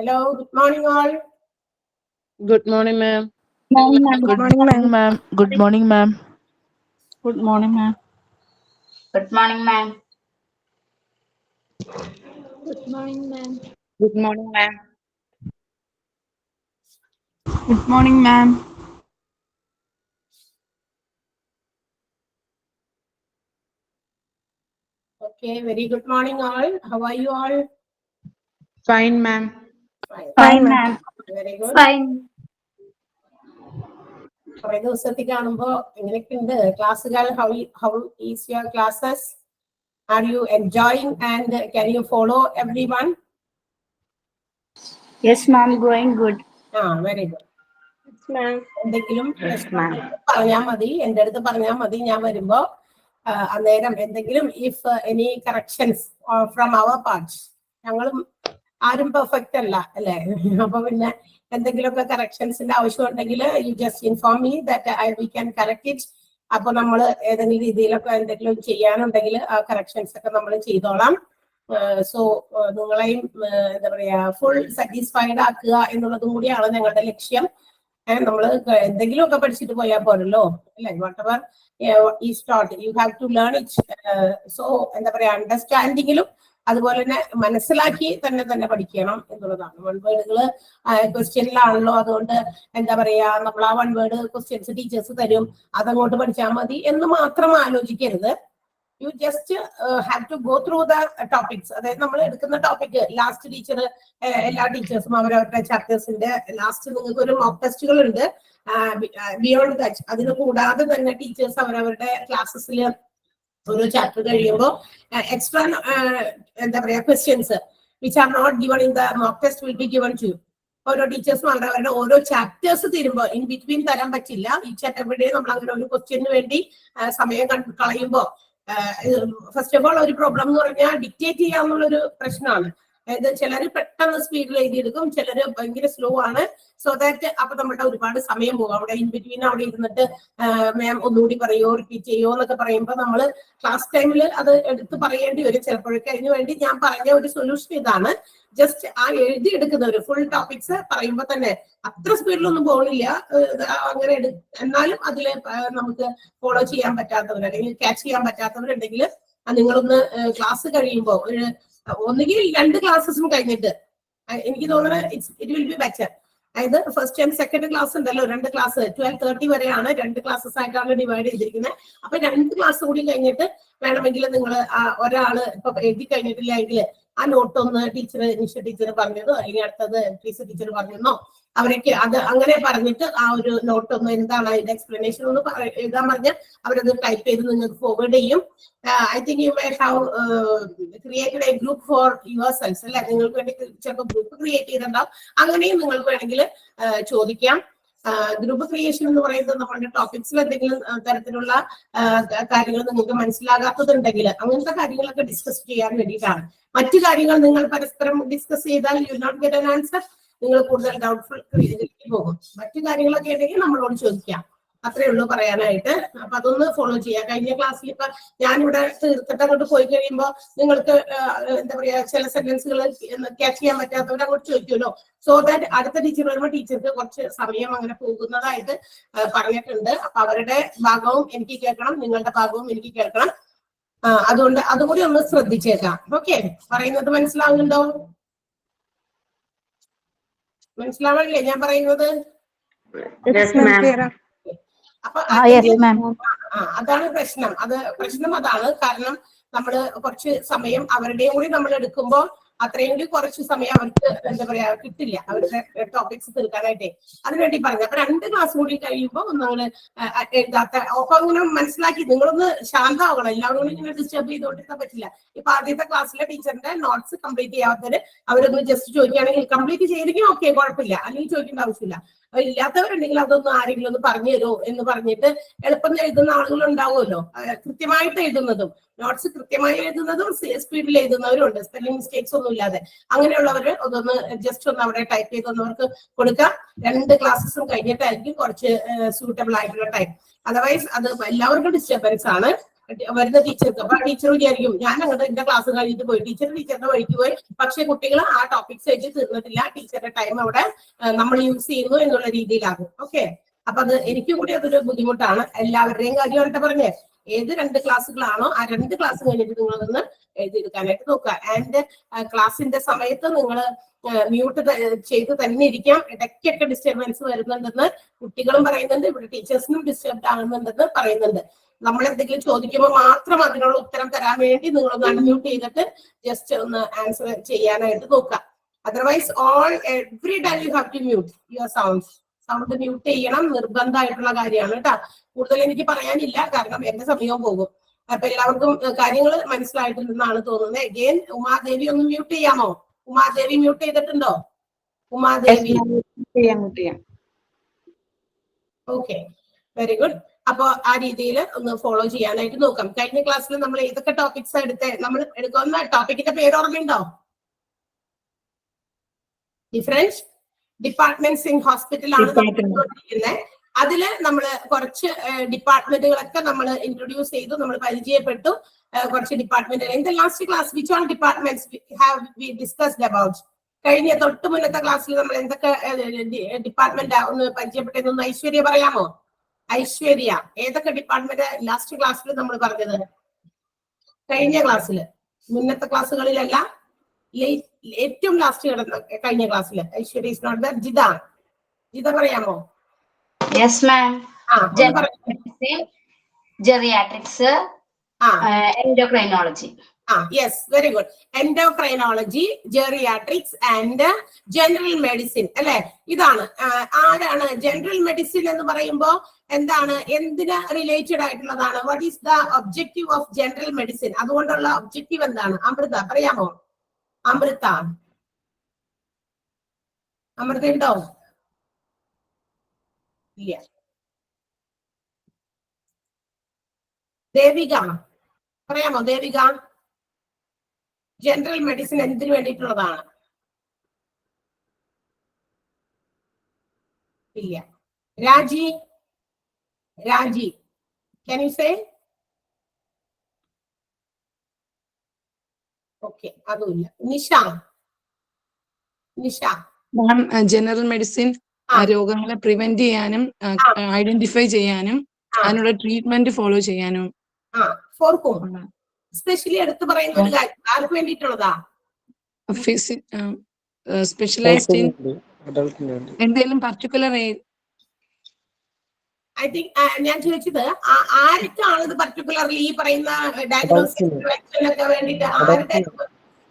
Hello, good morning all. Good morning, ma'am. Morning, ma'am. Good morning, ma'am. Good morning, ma'am. Good morning, ma'am. Good morning, ma'am. Good morning, ma'am. Good morning, ma'am. Good morning, ma'am. Okay, very good morning all. How are you all? Fine, ma'am. Fine, ma'am. Very good. Fine. കുറേ ദിവസത്തിൽ കാണുമ്പോ എങ്ങനെയൊക്കെയുണ്ട് ക്ലാസ്സുകൾ? How is your classes? Are you enjoying and can you follow everyone? Yes, ma'am. Going good. Very good. Yes, ma'am. എന്തെങ്കിലും Yes, ma'am. പറഞ്ഞാൽ മതി, എൻ്റെ അടുത്ത് പറഞ്ഞാൽ മതി. ഞാൻ വരുമ്പോ അന്നേരം എന്തെങ്കിലും if any corrections from our parts, ഞങ്ങളും ആരും പെർഫെക്റ്റ് അല്ല അല്ലേ? അപ്പൊ പിന്നെ എന്തെങ്കിലുമൊക്കെ കറക്ഷൻസിന്റെ ആവശ്യം ഉണ്ടെങ്കിൽ you just inform me that we can correct it. അപ്പൊ നമ്മൾ ഏതെങ്കിലും രീതിയിലൊക്കെ എന്തെങ്കിലും ചെയ്യാനുണ്ടെങ്കിൽ ആ കറക്ഷൻസ് ഒക്കെ നമ്മൾ ചെയ്തോളാം. സോ നിങ്ങളെയും എന്താ പറയാ ഫുൾ സാറ്റിസ്ഫൈഡ് ആക്കുക എന്നുള്ളതും കൂടിയാണ് ഞങ്ങളുടെ ലക്ഷ്യം. നമ്മൾ എന്തെങ്കിലുമൊക്കെ പഠിച്ചിട്ട് പോയാൽ പോരല്ലോ അല്ലെ? Whatever is taught you have to learn it. So എന്താ പറയാ അണ്ടർസ്റ്റാൻഡിങ്ങിലും അതുപോലെ തന്നെ മനസ്സിലാക്കി തന്നെ പഠിക്കണം എന്നുള്ളതാണ്. വൺ വേർഡുകള് ക്വസ്റ്റ്യനിലാണല്ലോ, അതുകൊണ്ട് എന്താ പറയാ നമ്മൾ ആ വൺ വേർഡ് ക്വസ്റ്റ്യൻസ് ടീച്ചേഴ്സ് തരും, അതങ്ങോട്ട് പഠിച്ചാൽ മതി എന്ന് മാത്രം ആലോചിക്കരുത്. You just have to go through the topics. അതായത് നമ്മൾ എടുക്കുന്ന ടോപ്പിക് ലാസ്റ്റ് ടീച്ചർ എല്ലാ ടീച്ചേഴ്സും അവരവരുടെ ചാപ്റ്റേഴ്സിന്റെ ലാസ്റ്റ് നിങ്ങൾക്ക് ഒരു മോക്ക് ടെസ്റ്റുകൾ ഉണ്ട്. ബിയോണ്ട് ദാറ്റ് അതിന് കൂടാതെ തന്നെ ടീച്ചേഴ്സ് അവരവരുടെ ക്ലാസ്സസിൽ ഓരോ ചാപ്റ്റർ കഴിയുമ്പോൾ എക്സ്ട്രാ എന്താ പറയാ questions which are not given in the mock test will be given to. ഓരോ ടീച്ചേഴ്സും അവരുടെ ഓരോ ചാപ്റ്റേഴ്സ് തീരുമ്പോൾ ഇൻ ബിറ്റ്വീൻ തരാൻ പറ്റില്ല. ഈ ചാപ്റ്റർ നമ്മൾ അങ്ങനെ ഒരു ക്വസ്റ്റ്യന് വേണ്ടി സമയം കളയുമ്പോൾ ഫസ്റ്റ് ഓഫ് ഓൾ ഒരു പ്രോബ്ലം എന്ന് പറഞ്ഞാൽ ഡിക്റ്റേറ്റ് ചെയ്യാന്നുള്ളൊരു പ്രശ്നമാണ്. അതായത് ചിലർ പെട്ടെന്ന് സ്പീഡിൽ എഴുതിയെടുക്കും, ചിലര് ഭയങ്കര സ്ലോ ആണ്. സോ ദാറ്റ് അപ്പൊ നമ്മുടെ ഒരുപാട് സമയം പോകും. അവിടെ ഇൻ ബിറ്റ്വീൻ അവിടെ ഇരുന്നിട്ട് മാം ഒന്നുകൂടി പറയോ റിപ്പീറ്റ് ചെയ്യോ എന്നൊക്കെ പറയുമ്പോൾ നമ്മൾ ക്ലാസ് ടൈമിൽ അത് എടുത്ത് പറയേണ്ടി വരും ചിലപ്പോഴൊക്കെ. അതിനു വേണ്ടി ഞാൻ പറഞ്ഞ ഒരു സൊല്യൂഷൻ ഇതാണ്. ജസ്റ്റ് ആ എഴുതിയെടുക്കുന്നവർ ഫുൾ ടോപ്പിക്സ് പറയുമ്പോൾ തന്നെ അത്ര സ്പീഡിലൊന്നും പോകണില്ല, അങ്ങനെ എന്നാലും അതില് നമുക്ക് ഫോളോ ചെയ്യാൻ പറ്റാത്തവർ അല്ലെങ്കിൽ ക്യാച്ച് ചെയ്യാൻ പറ്റാത്തവരുണ്ടെങ്കിൽ നിങ്ങളൊന്ന് ക്ലാസ് കഴിയുമ്പോൾ ഒന്നുകിൽ 2 ക്ലാസ്സസും കഴിഞ്ഞിട്ട് എനിക്ക് തോന്നുന്നത് ഇറ്റ് വിൽ ബി ബെറ്റർ. അതായത് ഫസ്റ്റ് ആൻഡ് സെക്കൻഡ് ക്ലാസ് ഉണ്ടല്ലോ, 2 ക്ലാസ് 12:30 വരെയാണ്, 2 ക്ലാസ്സസ് ആയിട്ടാണ് ഡിവൈഡ് ചെയ്തിരിക്കുന്നത്. അപ്പൊ 2 ക്ലാസ് കൂടി കഴിഞ്ഞിട്ട് വേണമെങ്കിൽ നിങ്ങൾ ഒരാള് ഇപ്പൊ എഴുതി കഴിഞ്ഞിട്ടില്ലെങ്കിൽ ആ നോട്ട് ഒന്ന് നിഷ ടീച്ചർ പറഞ്ഞതോ അല്ലെങ്കിൽ അടുത്തത് ടീച്ചർ പറഞ്ഞെന്നോ അവരൊക്കെ അത് അങ്ങനെ പറഞ്ഞിട്ട് ആ ഒരു നോട്ട് ഒന്ന് എന്താണ് അതിന്റെ എക്സ്പ്ലനേഷൻ ഒന്ന് എഴുതാൻ പറഞ്ഞ് അവരത് ടൈപ്പ് ചെയ്ത് നിങ്ങൾക്ക് ഫോർവേഡ് ചെയ്യും. I think you may have created A group for your cells അല്ലെ? നിങ്ങൾക്ക് വേണ്ടി ചിലപ്പോൾ ഗ്രൂപ്പ് ക്രിയേറ്റ് ചെയ്തിട്ടുണ്ടാവും. അങ്ങനെയും നിങ്ങൾക്ക് വേണമെങ്കിൽ ചോദിക്കാം. ഗ്രൂപ്പ് ക്രിയേഷൻ എന്ന് പറയുന്നത് നമ്മുടെ ടോപ്പിക്സിൽ എന്തെങ്കിലും തരത്തിലുള്ള കാര്യങ്ങൾ നിങ്ങൾക്ക് മനസ്സിലാകാത്തതുണ്ടെങ്കിൽ അങ്ങനത്തെ കാര്യങ്ങളൊക്കെ ഡിസ്കസ് ചെയ്യാൻ വേണ്ടിയിട്ടാണ്. മറ്റു കാര്യങ്ങൾ നിങ്ങൾ പരസ്പരം ഡിസ്കസ് ചെയ്താൽ you not get an answer, നിങ്ങൾ കൂടുതൽ ഡൗട്ട്ഫുൾ പോകും. മറ്റു കാര്യങ്ങളൊക്കെ ഉണ്ടെങ്കിൽ നമ്മളോട് ചോദിക്കാം. അത്രേ ഉള്ളൂ പറയാനായിട്ട്. അപ്പൊ അതൊന്ന് ഫോളോ ചെയ്യാം. കഴിഞ്ഞ ക്ലാസ്സിൽ ഇപ്പൊ ഞാനിവിടെ തീർത്തിട്ട് അങ്ങോട്ട് പോയി കഴിയുമ്പോൾ നിങ്ങൾക്ക് എന്താ പറയാ ചില സെന്റൻസുകൾ ക്യാച്ച് ചെയ്യാൻ പറ്റാത്തവർ അങ്ങോട്ട് ചോദിക്കുമല്ലോ. സോ ദാറ്റ് അടുത്ത ടീച്ചർ വരുമ്പോൾ ടീച്ചർക്ക് കുറച്ച് സമയം അങ്ങനെ പോകുന്നതായിട്ട് പറഞ്ഞിട്ടുണ്ട്. അപ്പൊ അവരുടെ ഭാഗവും എനിക്ക് കേൾക്കണം, നിങ്ങളുടെ ഭാഗവും എനിക്ക് കേൾക്കണം. അതുകൊണ്ട് അതുകൂടി ഒന്ന് ശ്രദ്ധിച്ചേക്കാം. ഓക്കെ, പറയുന്നത് മനസ്സിലാവുന്നുണ്ടോ? മനസ്സിലാവണില്ലേ ഞാൻ പറയുന്നത്? അപ്പൊ അതാണ് പ്രശ്നം. പ്രശ്നം അതാണ്. കാരണം നമ്മൾ കുറച്ച് സമയം അവരുടെയും കൂടി നമ്മൾ എടുക്കുമ്പോൾ അത്രയും കൂടി കുറച്ച് സമയം അവർക്ക് എന്താ പറയാ കിട്ടില്ല അവരുടെ ടോപ്പിക്സ് തീർക്കാനായിട്ടേ. അതിനുവേണ്ടി പറഞ്ഞു. അപ്പൊ 2 ക്ലാസ് കൂടി കഴിയുമ്പോൾ നമ്മൾ എഴുതാത്ത ഒക്കെ അങ്ങനെ മനസ്സിലാക്കി നിങ്ങളൊന്ന് ശാന്തമാകണം. എല്ലാവരും കൂടി ഇങ്ങനെ ഡിസ്റ്റർബ് ചെയ്തോണ്ടിരിക്കാൻ പറ്റില്ല. ഇപ്പൊ ആദ്യത്തെ ക്ലാസ്സിലെ ടീച്ചറിന്റെ നോട്ട്സ് കംപ്ലീറ്റ് ചെയ്യാത്തവര് അവരൊന്ന് ജസ്റ്റ് ചോദിക്കുകയാണെങ്കിൽ കംപ്ലീറ്റ് ചെയ്തെങ്കിൽ ഓക്കെ, കുഴപ്പമില്ല, അല്ലെങ്കിൽ ചോദിക്കേണ്ട ആവശ്യമില്ല. ഇല്ലാത്തവരുണ്ടെങ്കിൽ അതൊന്നും ആരെങ്കിലും ഒന്ന് പറഞ്ഞു തരുമോ എന്ന് പറഞ്ഞിട്ട് എളുപ്പം എഴുതുന്ന ആളുകൾ ഉണ്ടാവുമല്ലോ, കൃത്യമായിട്ട് എഴുതുന്നതും നോട്ട്സ് കൃത്യമായി എഴുതുന്നതും സ്പീഡിൽ എഴുതുന്നവരും ഉണ്ട്, സ്പെല്ലിംഗ് മിസ്റ്റേക്സ് ഒന്നും ഇല്ലാതെ. അങ്ങനെയുള്ളവര് അതൊന്ന് ജസ്റ്റ് ഒന്ന് അവിടെ ടൈപ്പ് ചെയ്തൊന്നവർക്ക് കൊടുക്കാം. 2 ക്ലാസ്സസും കഴിഞ്ഞിട്ടായിരിക്കും കുറച്ച് സൂട്ടബിൾ ആയിട്ടുള്ള ടൈം. അതർവൈസ് അത് എല്ലാവർക്കും ഡിസ്റ്റർബൻസ് ആണ്. വരുന്ന ടീച്ചർക്ക്. അപ്പൊ ആ ടീച്ചർ വിചാരിക്കും ഞാൻ അങ്ങോട്ട് എന്റെ ക്ലാസ് കഴിഞ്ഞിട്ട് പോയി, ടീച്ചറുടെ വഴിക്ക് പോയി. പക്ഷെ കുട്ടികൾ ആ ടോപ്പിക്സ് വെച്ച് തീർന്നിട്ടില്ല, ടീച്ചറുടെ ടൈം അവിടെ നമ്മൾ യൂസ് ചെയ്യുന്നു എന്നുള്ള രീതിയിലാകും. ഓക്കെ, അപ്പൊ അത് എനിക്കും കൂടി അതൊരു ബുദ്ധിമുട്ടാണ്. എല്ലാവരുടെയും കാര്യമായിട്ട് പറഞ്ഞേ, ഏത് 2 ക്ലാസ്സുകളാണോ ആ 2 ക്ലാസ് കഴിഞ്ഞിട്ട് നിങ്ങളൊന്ന് എഴുതിയെടുക്കാനായിട്ട് നോക്കുക. ആൻഡ് ക്ലാസ്സിന്റെ സമയത്ത് നിങ്ങൾ മ്യൂട്ട് ചെയ്ത് തന്നെ ഇരിക്കാം. ഇടയ്ക്കൊക്കെ ഡിസ്റ്റർബൻസ് വരുന്നുണ്ടെന്ന് കുട്ടികളും പറയുന്നുണ്ട്, ഇവിടെ ടീച്ചേഴ്സിനും ഡിസ്റ്റർബ് ആകുന്നുണ്ടെന്ന് പറയുന്നുണ്ട്. നമ്മൾ എന്തെങ്കിലും ചോദിക്കുമ്പോൾ മാത്രം അതിനുള്ള ഉത്തരം തരാൻ വേണ്ടി നിങ്ങളൊന്ന് അൺമ്യൂട്ട് ചെയ്തിട്ട് ജസ്റ്റ് ഒന്ന് ആൻസർ ചെയ്യാനായിട്ട് നോക്കുക. Otherwise every time you have to mute your sound mute ചെയ്യണം, നിർബന്ധമായിട്ടുള്ള കാര്യമാണ് കേട്ടോ. കൂടുതൽ എനിക്ക് പറയാനില്ല, കാരണം എന്റെ സമയവും പോകും. അപ്പൊ എല്ലാവർക്കും കാര്യങ്ങൾ മനസ്സിലായിട്ടുണ്ടെന്നാണ് തോന്നുന്നത്. അഗെയിൻ ഉമാദേവി ഒന്ന് മ്യൂട്ട് ചെയ്യാമോ? ഉമാദേവി മ്യൂട്ട് ചെയ്തിട്ടുണ്ടോ? Umadevi, okay, very good. അപ്പൊ ആ രീതിയിൽ ഒന്ന് ഫോളോ ചെയ്യാനായിട്ട് നോക്കാം. കഴിഞ്ഞ ക്ലാസ്സിൽ നമ്മൾ ഏതൊക്കെ ടോപ്പിക്സ് നമ്മൾ എടുക്കുന്ന ടോപ്പിക്കിന്റെ പേര് ഓർമ്മയുണ്ടോ? ഡിഫറൻറ്റ് ഡിപ്പാർട്ട്മെന്റ്സ് ഇൻ ഹോസ്പിറ്റലാണ് നമ്മൾ. അതില് നമ്മൾ കുറച്ച് ഡിപ്പാർട്ട്മെന്റുകളൊക്കെ നമ്മൾ ഇൻട്രൊഡ്യൂസ് ചെയ്തു, നമ്മൾ പരിചയപ്പെട്ടു. കുറച്ച് department in the last class which all departments have we discussed about? കഴിഞ്ഞ തൊട്ട് മുന്നത്തെ ക്ലാസ്സിൽ നമ്മൾ എന്തൊക്കെ ഡിപ്പാർട്ട്മെന്റ് ഒന്ന് പരിചയപ്പെട്ടതെന്ന് ഐശ്വര്യ പറയാമോ? ഐശ്വര്യ, ഏതൊക്കെ ഡിപ്പാർട്ട്മെന്റ് ലാസ്റ്റ് ക്ലാസ്സിൽ നമ്മൾ പറഞ്ഞത്? കഴിഞ്ഞ ക്ലാസ്സിൽ, മുന്നത്തെ ക്ലാസ്സുകളിലല്ല, ഏറ്റവും ലാസ്റ്റ് കിടന്ന കഴിഞ്ഞ ക്ലാസ്സിൽ. Aishwarya is not there. Jitha പറയാമോ? Yes ma'am. Geriatrics, endocrinology. Yes, very good. Endocrinology, geriatrics and general medicine അല്ലെ? ഇതാണ്. ആരാണ് ജനറൽ മെഡിസിൻ എന്ന് പറയുമ്പോൾ എന്താണ്, എന്തിന് റിലേറ്റഡ് ആയിട്ടുള്ളതാണ്? What is the objective of general medicine? അതുകൊണ്ടുള്ള ഒബ്ജക്റ്റീവ് എന്താണ്? അമൃത പറയാമോ? അമൃത ഉണ്ടോ? ഇല്ല. ദേവിക പറയാമോ? ദേവിക, ജനറൽ മെഡിസിൻ എന്തിനു വേണ്ടിയിട്ടുള്ളതാണ്? ഇല്ല. രാജി, can you say? ഓക്കെ, അതുമില്ല. നിഷ മാം, ജനറൽ മെഡിസിൻ രോഗങ്ങളെ പ്രിവെന്റ് ചെയ്യാനും ഐഡന്റിഫൈ ചെയ്യാനും അതിനുള്ള ട്രീറ്റ്മെന്റ് ഫോളോ ചെയ്യാനും. സ്പെഷ്യലി എടുത്തു പറയുന്ന ഒരു കാര്യം ആർക്ക് വേണ്ടിയിട്ടുള്ളതാ? സ്പെഷ്യലൈസ്ഡ് ഇൻ എന്തെങ്കിലും പർട്ടിക്കുലർ ഐ തിങ്ക് ഞാൻ ചോദിച്ചത് ആർക്കാണ് ഇത് പർട്ടിക്കുലർലി ഈ പറയുന്ന ഡയഗ്നോസിസ് ഒക്കെ വേണ്ടിയിട്ട്?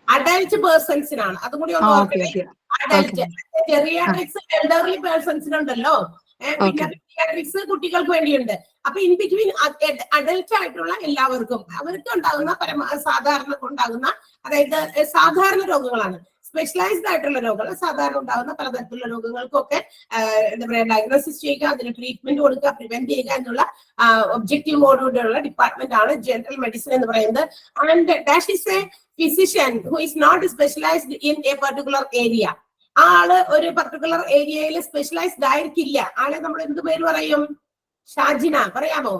അഡൽറ്റ് പേഴ്സൺസിനാണ്. അതും കൂടി ഒന്ന് ഓർക്കട്ടെ. അഡൽറ്റ്, ജെറിയാട്രിക്സ് എൽഡർലി പേഴ്സൺസിനുണ്ടല്ലോ, പിന്നെ പീഡിയാട്രിക്സ് കുട്ടികൾക്ക് വേണ്ടിയുണ്ട്. അപ്പൊ ഇൻ ബിറ്റ്വീൻ അഡൽറ്റ് ആയിട്ടുള്ള എല്ലാവർക്കും അവർക്ക് ഉണ്ടാകുന്ന സാധാരണ ഉണ്ടാകുന്ന, അതായത് സാധാരണ രോഗങ്ങളാണ്. സ്പെഷ്യലൈസ്ഡ് ആയിട്ടുള്ള രോഗങ്ങൾ, സാധാരണ ഉണ്ടാകുന്ന പലതരത്തിലുള്ള രോഗങ്ങൾക്കൊക്കെ എന്താ പറയുക, ഡയഗ്നോസിസ് ചെയ്യുക, അതിന് ട്രീറ്റ്മെന്റ് കൊടുക്കുക, പ്രിവെന്റ് ചെയ്യുക എന്നുള്ള ഒബ്ജക്റ്റീവോടുകൂടിയുള്ള ഡിപ്പാർട്ട്മെന്റ് ആണ് ജനറൽ മെഡിസിൻ എന്ന് പറയുന്നത്. And that is a physician who is not specialised in a particular area. ആള് ഒരു പർട്ടിക്കുലർ ഏരിയയിൽ സ്പെഷ്യലൈസ്ഡ് ആയിരിക്കില്ല. ആളെ നമ്മൾ എന്ത് പേര് പറയും? ഷാജിന പറയാമോ?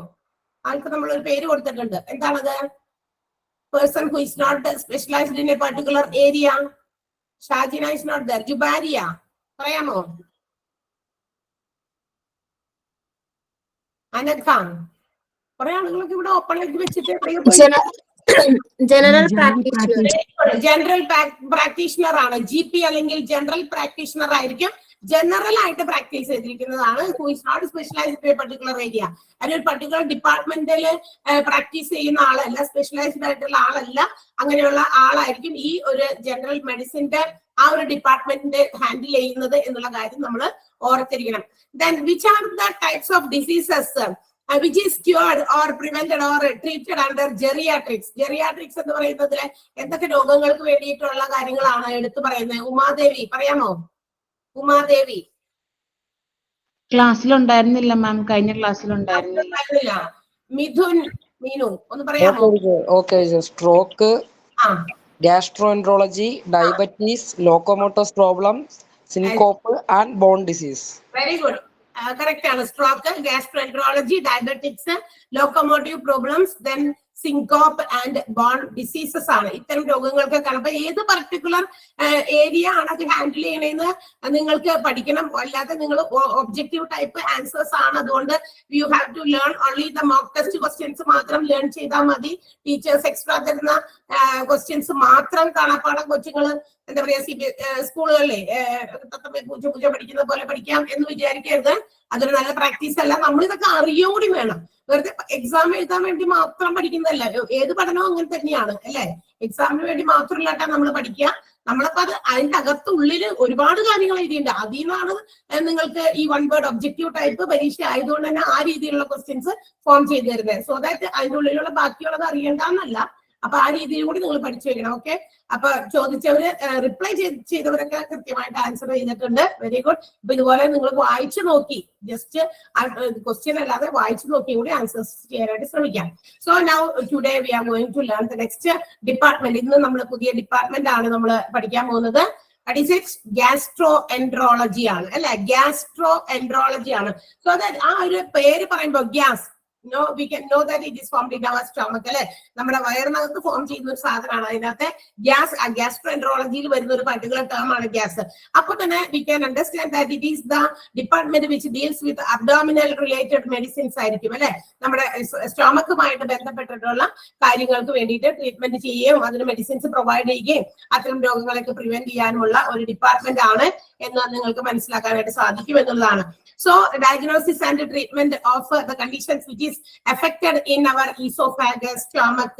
ആൾക്ക് നമ്മൾ ഒരു പേര് കൊടുത്തിട്ടുണ്ട്. എന്താണത്? Person who is not specialised in a particular area. Shajina is not there. Jubariya പറയാമോ? അനഘ, കുറെ ആളുകളൊക്കെ ഇവിടെ ഓപ്പൺ ആക്കി വെച്ചിട്ട് ജനറൽ പ്രാക്ടീഷണർ. ജനറൽ പ്രാക്ടീഷണർ ആണ്. GP അല്ലെങ്കിൽ ജനറൽ പ്രാക്ടീഷണർ ആയിരിക്കും. ജനറൽ ആയിട്ട് പ്രാക്ടീസ് ചെയ്തിരിക്കുന്നതാണ്. Who is not specialised in a particular area. അതൊരു പർട്ടിക്കുലർ ഡിപ്പാർട്ട്മെന്റിൽ പ്രാക്ടീസ് ചെയ്യുന്ന ആളല്ല, സ്പെഷ്യലൈസ്ഡ് ആയിട്ടുള്ള ആളല്ല. അങ്ങനെയുള്ള ആളായിരിക്കും ഈ ഒരു ജനറൽ മെഡിസിന്റെ ആ ഒരു ഡിപ്പാർട്ട്മെന്റിന്റെ ഹാൻഡിൽ ചെയ്യുന്നത് എന്നുള്ള കാര്യം നമ്മൾ ഓർത്തിരിക്കണം. Then which are the types of diseases which is cured or prevented or treated under geriatrics? Geriatrics എന്ന് പറയുന്നതിൽ എന്തൊക്കെ രോഗങ്ങൾക്ക് വേണ്ടിയിട്ടുള്ള കാര്യങ്ങളാണ് എടുത്തു പറയുന്നത്? ഉമാദേവി പറയാമോ? ഉമാദേവി ക്ലാസ്സിലുണ്ടായിരുന്നില്ല മാം, കഴിഞ്ഞ ക്ലാസ്സിലുണ്ടായിരുന്നില്ല. മീനു ഒന്ന് പറയാമോ? Okay, stroke, gastroenterology, diabetes, locomotor problems, syncope and bone disease. Very good. Correct ആണ്. Stroke, gastroenterology, diabetics, locomotive problems, then syncope and bone diseases ആണ്. ഇത്തരം രോഗങ്ങൾക്ക് കാരണം അപ്പൊ ഏത് പർട്ടിക്കുലർ ഏരിയ ആണ് അത് ഹാൻഡിൽ ചെയ്യണമെന്ന് നിങ്ങൾക്ക് പഠിക്കണം. അല്ലാതെ നിങ്ങൾ ഒബ്ജക്റ്റീവ് ടൈപ്പ് ആൻസേഴ്സ് ആണ്. അതുകൊണ്ട് you have to learn only the mock test questions മാത്രം ലേൺ ചെയ്താൽ മതി. ടീച്ചേഴ്സ് എക്സ്ട്രാ തരുന്ന ക്വസ്റ്റ്യൻസ് മാത്രം കാണാപ്പാടം കൊച്ചുങ്ങൾ എന്താ പറയാ സ്കൂളുകളിലെ പൂജ പൂജ പഠിക്കുന്ന പോലെ പഠിക്കാം എന്ന് വിചാരിക്കരുത്. അതൊരു നല്ല പ്രാക്ടീസ് അല്ല. നമ്മളിതൊക്കെ അറിയുക കൂടി വേണം. വെറുതെ എക്സാം എഴുതാൻ വേണ്ടി മാത്രം പഠിക്കുന്നതല്ല. ഏത് പഠനവും അങ്ങനെ തന്നെയാണ് അല്ലെ. എക്സാമിന് വേണ്ടി മാത്രമല്ലാട്ടാ നമ്മൾ പഠിക്കുക. നമ്മളപ്പോ അത് അതിന്റെ അകത്തുള്ളിൽ ഒരുപാട് കാര്യങ്ങൾ എഴുതിയിട്ടുണ്ട്. അതിൽ നിന്നാണ് നിങ്ങൾക്ക് ഈ വൺ വേർഡ് ഒബ്ജക്റ്റീവ് ടൈപ്പ് പരീക്ഷ ആയതുകൊണ്ട് തന്നെ ആ രീതിയിലുള്ള ക്വസ്റ്റ്യൻസ് ഫോം ചെയ്ത് തരുന്നത്. സോ ദാറ്റ് അതിന്റെ ഉള്ളിലുള്ള ബാക്കിയുള്ളത് അറിയണ്ടെന്നല്ല. അപ്പൊ ആ രീതിയിൽ കൂടി നിങ്ങൾ പഠിച്ചു വെക്കണം. ഓക്കെ. അപ്പൊ ചോദിച്ചവര് റിപ്ലൈ ചെയ്തവരൊക്കെ കൃത്യമായിട്ട് ആൻസർ ചെയ്തിട്ടുണ്ട്. Very good. അപ്പൊ ഇതുപോലെ നിങ്ങൾ വായിച്ചു നോക്കി, ജസ്റ്റ് ക്വസ്റ്റ്യൻ അല്ലാതെ വായിച്ചു നോക്കി കൂടി ആൻസേഴ്സ് ചെയ്യാനായിട്ട് ശ്രമിക്കാം. So now today we are going to learn the next department. ഇന്ന് നമ്മൾ പുതിയ ഡിപ്പാർട്ട്മെന്റ് ആണ് നമ്മൾ പഠിക്കാൻ പോകുന്നത്. ഗ്യാസ്ട്രോ എൻട്രോളജി ആണ് അല്ലെ. ഗ്യാസ്ട്രോ എൻട്രോളജി ആണ്. സോ ദാറ്റ് ആ ഒരു പേര് പറയുമ്പോൾ gas, we can know that it is formed in our stomach അല്ലെ. നമ്മുടെ വയറിനകത്ത് ഫോം ചെയ്യുന്ന ഒരു സാധനമാണ്. അതിനകത്ത് ഗ്യാസ്ട്രോഎൻട്രോളജിയിൽ വരുന്ന ഒരു പർട്ടിക്കുലർ ടേം ആണ് ഗ്യാസ്. അപ്പൊ തന്നെ we can understand that it is the department which deals with abdominal related medicines ആയിരിക്കും അല്ലെ. നമ്മുടെ സ്റ്റൊമക്കുമായിട്ട് ബന്ധപ്പെട്ടിട്ടുള്ള കാര്യങ്ങൾക്ക് വേണ്ടിയിട്ട് ട്രീറ്റ്മെന്റ് ചെയ്യുകയും അതിന് മെഡിസിൻസ് പ്രൊവൈഡ് ചെയ്യുകയും അത്തരം രോഗങ്ങളൊക്കെ പ്രിവെന്റ് ചെയ്യാനുമുള്ള ഒരു ഡിപ്പാർട്ട്മെന്റ് ആണ് എന്ന് നിങ്ങൾക്ക് മനസ്സിലാക്കാനായിട്ട് സാധിക്കും എന്നുള്ളതാണ്. So diagnosis and treatment of the conditions which is affected in our esophagus, stomach,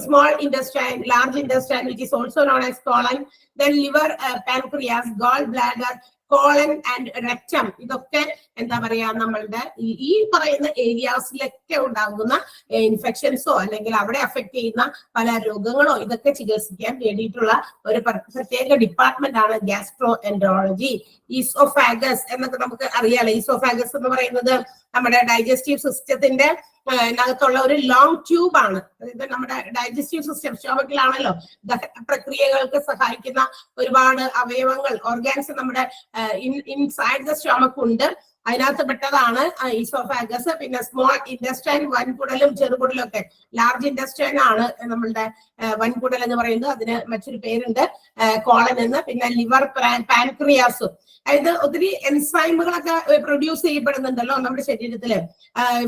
small intestine, large intestine, which is also known as colon, then liver, pancreas, gallbladder, colon and rectum. ഇതൊക്കെ എന്താ പറയാ നമ്മളുടെ ഈ പറയുന്ന ഏരിയാസിലൊക്കെ ഉണ്ടാകുന്ന ഇൻഫെക്ഷൻസോ അല്ലെങ്കിൽ അവിടെ affect ചെയ്യുന്ന പല രോഗങ്ങളോ ഇതൊക്കെ ചികിത്സിക്കാൻ വേണ്ടിയിട്ടുള്ള ഒരു പ്രത്യേക ഡിപ്പാർട്ട്മെന്റ് ആണ് ഗ്യാസ്ട്രോ എൻട്രോളജി. ഈസോഫാഗസ് എന്നൊക്കെ നമുക്ക് അറിയാലോ. ഈസോഫാഗസ് എന്ന് പറയുന്നത് നമ്മുടെ ഡൈജസ്റ്റീവ് സിസ്റ്റത്തിന്റെ അകത്തുള്ള ഒരു ലോങ് ട്യൂബ് ആണ്. അതായത് നമ്മുടെ ഡൈജസ്റ്റീവ് സിസ്റ്റം സ്റ്റൊമക്കിലാണല്ലോ പ്രക്രിയകൾക്ക് സഹായിക്കുന്ന ഒരുപാട് അവയവങ്ങൾ, ഓർഗാൻസ് നമ്മുടെ ഇൻസൈഡ് ദ സ്റ്റൊമക്ക് ഉണ്ട്. അതിനകത്ത് പെട്ടതാണ് ഈസോഫാഗസ്. പിന്നെ സ്മോൾ ഇൻഡസ്റ്റൈൻ, വൻകുടലും ചെറുകുടലും ഒക്കെ. ലാർജ് ഇൻഡസ്റ്റൈൻ ആണ് നമ്മളുടെ വൻകുടൽ എന്ന് പറയുന്നത്. അതിന് മറ്റൊരു പേരുണ്ട് കോളൻ എന്ന്. പിന്നെ ലിവർ, പാൻക്രിയാസും. അതായത് ഒത്തിരി എൻസൈമുകളൊക്കെ പ്രൊഡ്യൂസ് ചെയ്യപ്പെടുന്നുണ്ടല്ലോ നമ്മുടെ ശരീരത്തില്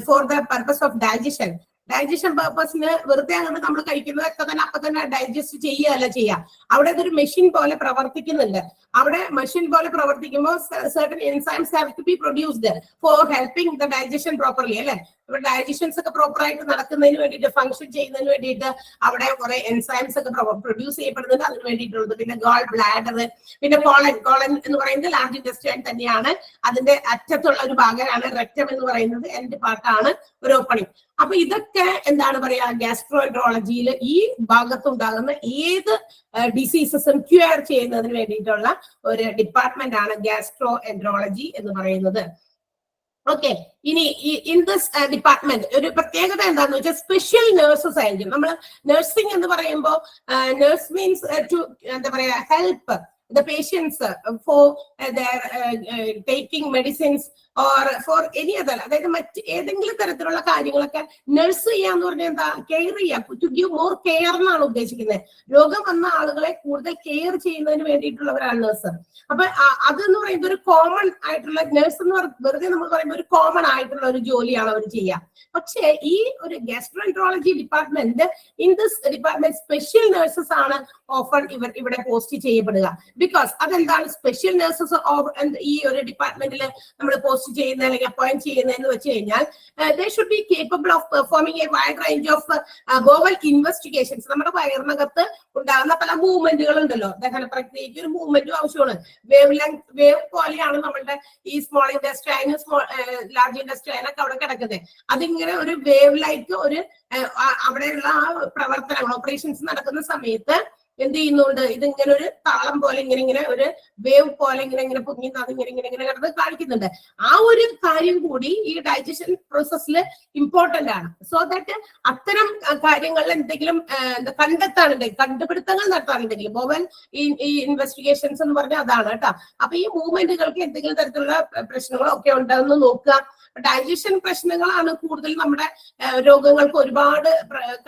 for the purpose of digestion. Digestion പർപ്പസിന് വെറുതെ അങ്ങനെ നമ്മൾ കഴിക്കുന്നതൊക്കെ തന്നെ അപ്പൊ തന്നെ ഡൈജസ്റ്റ് ചെയ്യുകയല്ല ചെയ്യുക. അവിടെ ഇതൊരു മെഷീൻ പോലെ പ്രവർത്തിക്കുന്നുണ്ട്. അവിടെ മെഷീൻ പോലെ പ്രവർത്തിക്കുമ്പോൾ certain enzymes have to be produced for helping the digestion properly അല്ലെ. ഇവിടെ ഡൈജഷൻസ് ഒക്കെ പ്രോപ്പർ ആയിട്ട് നടക്കുന്നതിന് വേണ്ടിയിട്ട്, ഫംഗ്ഷൻ ചെയ്യുന്നതിന് വേണ്ടിയിട്ട് അവിടെ കുറെ എൻസൈംസ് ഒക്കെ പ്രൊഡ്യൂസ് ചെയ്യപ്പെടുന്നുണ്ട്. അതിന് വേണ്ടിയിട്ടുള്ളത്. പിന്നെ ഗോൾ ബ്ലാഡർ, പിന്നെ കോളൻ എന്ന് പറയുന്നത് ലാർജ് ഇൻഡസ്റ്റൈൻ തന്നെയാണ്. അതിന്റെ അറ്റത്തുള്ള ഒരു ഭാഗമാണ് റെക്ടം എന്ന് പറയുന്നത്. എൻഡ് പാർട്ടാണ് ഒരു ഓപ്പണിംഗ്. അപ്പൊ ഇതൊക്കെ എന്താണ് പറയാ ഗ്യാസ്ട്രോഎൻട്രോളജിയിൽ ഈ ഭാഗത്തുണ്ടാകുന്ന ഏത് ഡിസീസസും ക്യൂർ ചെയ്യുന്നതിന് വേണ്ടിയിട്ടുള്ള ഒരു ഡിപ്പാർട്ട്മെന്റ് ആണ് ഗ്യാസ്ട്രോ എൻട്രോളജി എന്ന് പറയുന്നത്. ഓക്കെ. ഇനി ഇൻ ദിസ് ഡിപ്പാർട്ട്മെന്റ് ഒരു പ്രത്യേകത എന്താണെന്ന് വെച്ചാൽ സ്പെഷ്യൽ നഴ്സസ് ആയിരിക്കും. നമ്മൾ നഴ്സിംഗ് എന്ന് പറയുമ്പോൾ നഴ്സ് മീൻസ് ടു എന്താ പറയാ help the patients for their taking medicines or for any other, അതായത് മറ്റ് ഏതെങ്കിലും തരത്തിലുള്ള കാര്യങ്ങളൊക്കെ നഴ്സ് ചെയ്യാന്ന് പറഞ്ഞാൽ എന്താ, കെയർ ചെയ്യാം. ടു ഗിവ് മോർ കെയർ എന്നാണ് ഉദ്ദേശിക്കുന്നത്. രോഗം വന്ന ആളുകളെ കൂടുതൽ കെയർ ചെയ്യുന്നതിന് വേണ്ടിയിട്ടുള്ളവരാണ് നഴ്സ്. അപ്പൊ അതെന്ന് പറയുന്നത് ഒരു കോമൺ ആയിട്ടുള്ള നഴ്സ് എന്ന് വെറുതെ നമ്മൾ പറയുമ്പോൾ ഒരു കോമൺ ആയിട്ടുള്ള ഒരു ജോലിയാണ് അവർ ചെയ്യുക. പക്ഷേ ഈ ഒരു gastroenterology department, in this department special nurses ആണ് ഓഫൺ ഇവിടെ പോസ്റ്റ് ചെയ്യപ്പെടുക. ബിക്കോസ് അതെന്താണ് സ്പെഷ്യൽ നഴ്സസ് ഈ ഒരു ഡിപ്പാർട്ട്മെന്റിൽ നമ്മൾ പോസ്റ്റ് ചെയ്യുന്ന അല്ലെങ്കിൽ അപ്പോയിന്റ് ചെയ്യുന്നതെന്ന് വെച്ച് കഴിഞ്ഞാൽ they should be capable of performing A wide range of vowel investigations. നമ്മുടെ വയറിനകത്ത് ഉണ്ടാകുന്ന പല മൂവ്മെന്റുകൾ ഉണ്ടല്ലോ. പ്രത്യേകിച്ച് ഒരു മൂവ്മെന്റും ആവശ്യമാണ്. വേവ് പോലെയാണ് നമ്മളുടെ ഈ സ്മോൾ ഇൻഡസ്റ്റൈൻ, ലാർജ് ഇൻഡസ്റ്റൈൻ ഒക്കെ അവിടെ കിടക്കുന്നത്. അതിങ്ങനെ ഒരു വേവ് ലൈക്ക് ഒരു അവിടെയുള്ള ആ പ്രവർത്തനങ്ങൾ, ഓപ്പറേഷൻസ് നടക്കുന്ന സമയത്ത് എന്ത് ചെയ്യുന്നുണ്ട്, ഇതിങ്ങനെ ഒരു താളം പോലെ ഇങ്ങനെ ഒരു വേവ് പോലെ ഇങ്ങനെ പൊങ്ങി അതിങ്ങനെ കിടന്ന് കാണിക്കുന്നുണ്ട്. ആ ഒരു കാര്യം കൂടി ഈ ഡൈജഷൻ പ്രോസസ്സിൽ ഇമ്പോർട്ടന്റ് ആണ്. സോ ദാറ്റ് അത്തരം കാര്യങ്ങളിൽ എന്തെങ്കിലും കണ്ടെത്താനുണ്ടെങ്കിൽ, കണ്ടുപിടുത്തങ്ങൾ നടത്താനുണ്ടെങ്കിൽ, ബോവൽ ഈ ഇൻവെസ്റ്റിഗേഷൻസ് എന്ന് പറഞ്ഞാൽ അതാണ് കേട്ടോ. അപ്പൊ ഈ മൂവ്മെന്റുകൾക്ക് എന്തെങ്കിലും തരത്തിലുള്ള പ്രശ്നങ്ങളോ ഒക്കെ ഉണ്ടെന്ന് നോക്കുക. ഡൈജഷൻ പ്രശ്നങ്ങളാണ് കൂടുതൽ നമ്മുടെ രോഗങ്ങൾക്ക് ഒരുപാട്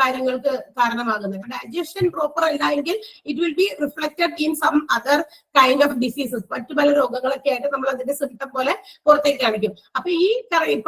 കാര്യങ്ങൾക്ക് കാരണമാകുന്നത്. ഡൈജഷൻ പ്രോപ്പർ അല്ല എങ്കിൽ it will be reflected in some other kind of diseases. മറ്റു പല രോഗങ്ങളൊക്കെ ആയിട്ട് നമ്മൾ അതിന്റെ സിംറ്റം പോലെ പുറത്തേക്ക് കാണിക്കും. അപ്പൊ ഈ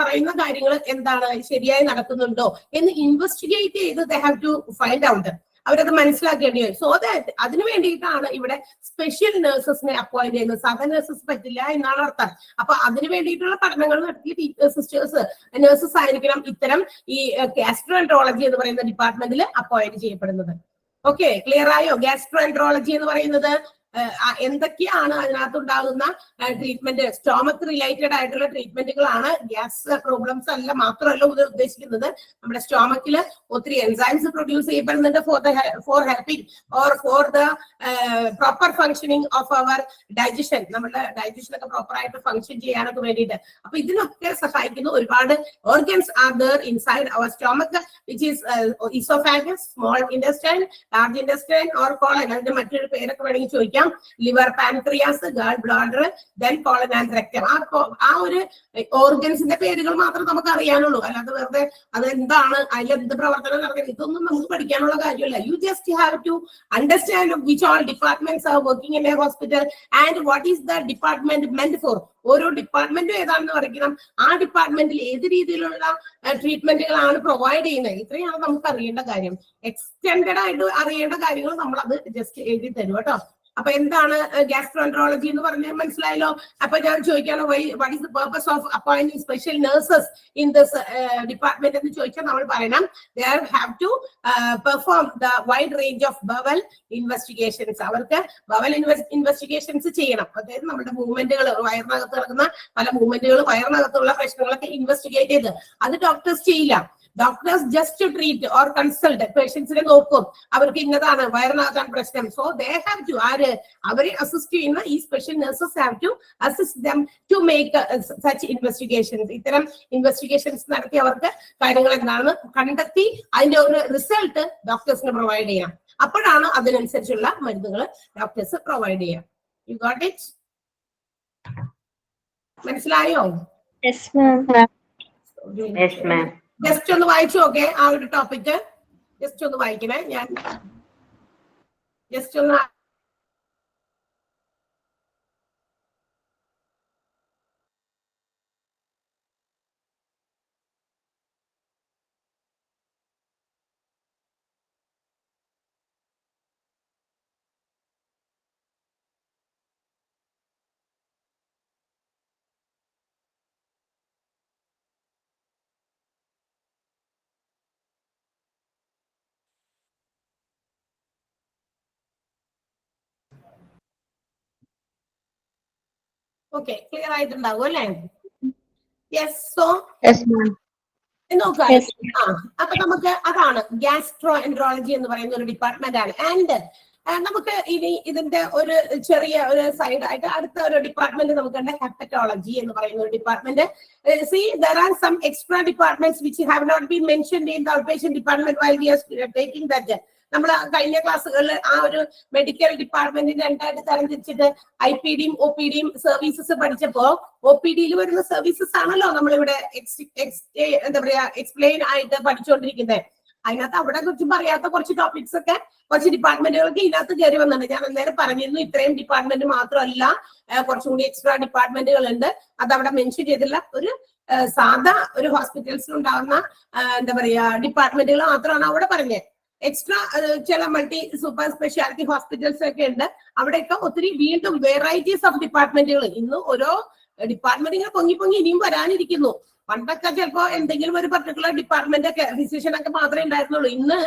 പറയുന്ന കാര്യങ്ങൾ എന്താണ്, ശരിയായി നടക്കുന്നുണ്ടോ എന്ന് ഇൻവെസ്റ്റിഗേറ്റ് ചെയ്ത് they have to find out. അവരത് മനസ്സിലാക്കേണ്ടി വരും. സോ ദാറ്റ് അതിന് വേണ്ടിയിട്ടാണ് ഇവിടെ സ്പെഷ്യൽ നഴ്സസിനെ അപ്പോയിന്റ് ചെയ്യുന്നത്. സാധാരണ നഴ്സസ് പറ്റില്ല എന്നാണ് അർത്ഥം. അപ്പൊ അതിന് വേണ്ടിയിട്ടുള്ള പഠനങ്ങൾ നടത്തി സിസ്റ്റേഴ്സ് നഴ്സസ് ആയിരിക്കണം ഇത്തരം ഈ ഗ്യാസ്ട്രോഎൻട്രോളജി എന്ന് പറയുന്ന ഡിപ്പാർട്ട്മെന്റിൽ അപ്പോയിന്റ് ചെയ്യപ്പെടുന്നത്. ഓക്കെ, ക്ലിയർ ആയോ? ഗ്യാസ്ട്രോഎൻട്രോളജി എന്ന് പറയുന്നത് എന്തൊക്കെയാണ് അതിനകത്തുണ്ടാകുന്ന ട്രീറ്റ്മെന്റ്, സ്റ്റോമക് റിലേറ്റഡ് ആയിട്ടുള്ള ട്രീറ്റ്മെന്റുകളാണ്. ഗ്യാസ് പ്രോബ്ലംസ് അല്ല മാത്രമല്ല ഉദ്ദേശിക്കുന്നത്. നമ്മുടെ സ്റ്റോമക്കിൽ ഒത്തിരി എൻസൈംസ് പ്രൊഡ്യൂസ് ചെയ്യപ്പെടുന്നുണ്ട് for helping or for the proper functioning of our digestion. നമ്മുടെ ഡൈജഷൻ ഒക്കെ പ്രോപ്പർ ആയിട്ട് ഫങ്ഷൻ ചെയ്യാനൊക്കെ വേണ്ടിയിട്ട്. അപ്പൊ ഇതിനൊക്കെ സഹായിക്കുന്ന ഒരുപാട് organs are there inside our stomach, which is oesophagus, small intestine, large intestine or colon. അതിന്റെ മറ്റൊരു പേരൊക്കെ വേണമെങ്കിൽ ചോദിക്കാം. Liver, pancreas, gall bladder, then colon and rectum. ആ ഒരു ഓർഗൻസിന്റെ പേരുകൾ മാത്രം നമുക്ക് അറിയാനുള്ളൂ. അല്ലാതെ വെറുതെ അതെന്താണ്, അതിലെന്ത് പ്രവർത്തനം നടക്കുന്നത്, ഇതൊന്നും നമുക്ക് പഠിക്കാനുള്ള കാര്യമല്ല. You just have to understand which all departments are working in a hospital and what is the department meant for. ഓരോ ഡിപ്പാർട്ട്മെന്റും ഏതാണെന്ന് അറിയിക്കണം. ആ ഡിപ്പാർട്ട്മെന്റിൽ ഏത് രീതിയിലുള്ള ട്രീറ്റ്മെന്റുകളാണ് പ്രൊവൈഡ് ചെയ്യുന്നത്. ഇത്രയാണ് നമുക്ക് അറിയേണ്ട കാര്യം. എക്സ്റ്റെൻഡഡ് ആയിട്ട് അറിയേണ്ട കാര്യങ്ങൾ നമ്മൾ അത് ജസ്റ്റ് എഴുതി തരും കേട്ടോ. അപ്പൊ എന്താണ് ഗ്യാസ്ട്രോഎൻട്രോളജി എന്ന് പറഞ്ഞാൽ മനസ്സിലായല്ലോ. അപ്പൊ ഞാൻ ചോദിക്കാനോ what is the purpose of appointing special nurses in this department എന്ന് ചോദിച്ചാൽ നമ്മൾ പറയണം they have to perform the wide range of bowel investigations. അവർക്ക് ബവൽ ഇൻവെസ്റ്റിഗേഷൻസ് ചെയ്യണം. അതായത് നമ്മുടെ മൂവ്മെന്റുകൾ, വയറിനകത്ത് നടക്കുന്ന പല മൂവ്മെന്റുകളും വയറിനകത്തുള്ള പ്രശ്നങ്ങളൊക്കെ ഇൻവെസ്റ്റിഗേറ്റ് ചെയ്ത് അത് ഡോക്ടേഴ്സ് ചെയ്യില്ല. Doctors just treat or consult, പേഷ്യൻസിനെ നോക്കും, അവർക്ക് ഇന്നതാണ് വയറിനകത്താണ് പ്രശ്നം. സോ ദേ ഹാവ് ടു അവരെ അസിസ്റ്റ് ചെയ്യുന്ന ഈ special nurses have to assist them to make such investigations. ഇത്തരം ഇൻവെസ്റ്റിഗേഷൻസ് നടത്തി അവർക്ക് കാര്യങ്ങൾ എന്താണെന്ന് കണ്ടെത്തി അതിന്റെ ഒരു റിസൾട്ട് ഡോക്ടേഴ്സിന് പ്രൊവൈഡ് ചെയ്യാം. അപ്പോഴാണ് അതിനനുസരിച്ചുള്ള മരുന്നുകൾ ഡോക്ടേഴ്സ് പ്രൊവൈഡ് ചെയ്യാം. You got it? മനസ്സിലായോ? ജസ്റ്റ് ഒന്ന് വായിച്ചു നോക്കേ ആ ഒരു ടോപ്പിക്. ജസ്റ്റ് ഒന്ന് വായിക്കണേ. ഞാൻ ജസ്റ്റ് ഒന്ന് ഓക്കെ, ക്ലിയർ ആയിട്ടുണ്ടാവും അല്ലേ? യെസ്. സോ നോക്കാം. അപ്പൊ നമുക്ക് അതാണ് ഗ്യാസ്ട്രോഎൻട്രോളജി എന്ന് പറയുന്ന ഒരു ഡിപ്പാർട്ട്മെന്റ് ആണ്. ആൻഡ് നമുക്ക് ഇനി ഇതിന്റെ ഒരു ചെറിയ ഒരു സൈഡ് ആയിട്ട് അടുത്ത ഒരു ഡിപ്പാർട്ട്മെന്റ് നമുക്കുണ്ട്, ഹെപ്പറ്റോളജി എന്ന് പറയുന്ന ഒരു department. See, there are some extra departments which have not been mentioned in the outpatient department while we are taking that. നമ്മൾ കഴിഞ്ഞ ക്ലാസ്സുകളിൽ ആ ഒരു മെഡിക്കൽ ഡിപ്പാർട്ട്മെന്റിന് രണ്ടായിട്ട് തരംതിരിച്ചിട്ട് IPDയും OPDയും സർവീസസ് പഠിച്ചപ്പോ OPDയിൽ വരുന്ന സർവീസസ് ആണല്ലോ നമ്മളിവിടെ എന്താ പറയാ എക്സ്പ്ലെയിൻ ആയിട്ട് പഠിച്ചുകൊണ്ടിരിക്കുന്നത്. അതിനകത്ത് അവിടെ കുറിച്ച് പറയാത്ത കുറച്ച് ടോപ്പിക്സ് ഒക്കെ കുറച്ച് ഡിപ്പാർട്ട്മെന്റുകൾക്ക് ഇതിനകത്ത് കയറി വന്നിട്ടുണ്ട്. ഞാൻ അന്നേരം പറഞ്ഞിരുന്നു ഇത്രയും ഡിപ്പാർട്ട്മെന്റ് മാത്രമല്ല കുറച്ചും കൂടി എക്സ്ട്രാ ഡിപ്പാർട്ട്മെന്റുകൾ ഉണ്ട്. അത് അവിടെ മെൻഷൻ ചെയ്തില്ല. ഒരു സാധാ ഒരു ഹോസ്പിറ്റൽസിൽ ഉണ്ടാകുന്ന എന്താ പറയാ ഡിപ്പാർട്ട്മെന്റുകൾ മാത്രമാണ് അവിടെ പറഞ്ഞത്. എക്സ്ട്രാ ചില മൾട്ടി സൂപ്പർ സ്പെഷ്യാലിറ്റി ഹോസ്പിറ്റൽസ് ഒക്കെ ഉണ്ട്. അവിടെയൊക്കെ ഒത്തിരി വീണ്ടും വെറൈറ്റീസ് ഓഫ് ഡിപ്പാർട്ട്മെന്റുകൾ ഇന്ന് ഓരോ ഡിപ്പാർട്ട്മെന്റ് ഇങ്ങനെ പൊങ്ങി ഇനിയും വരാനിരിക്കുന്നു. പണ്ടൊക്കെ ചിലപ്പോ എന്തെങ്കിലും ഒരു പർട്ടിക്കുലർ ഡിപ്പാർട്ട്മെന്റ് ഒക്കെ ഫിസിഷ്യൻ ഒക്കെ മാത്രമേ ഉണ്ടായിരുന്നുള്ളൂ. ഇന്ന്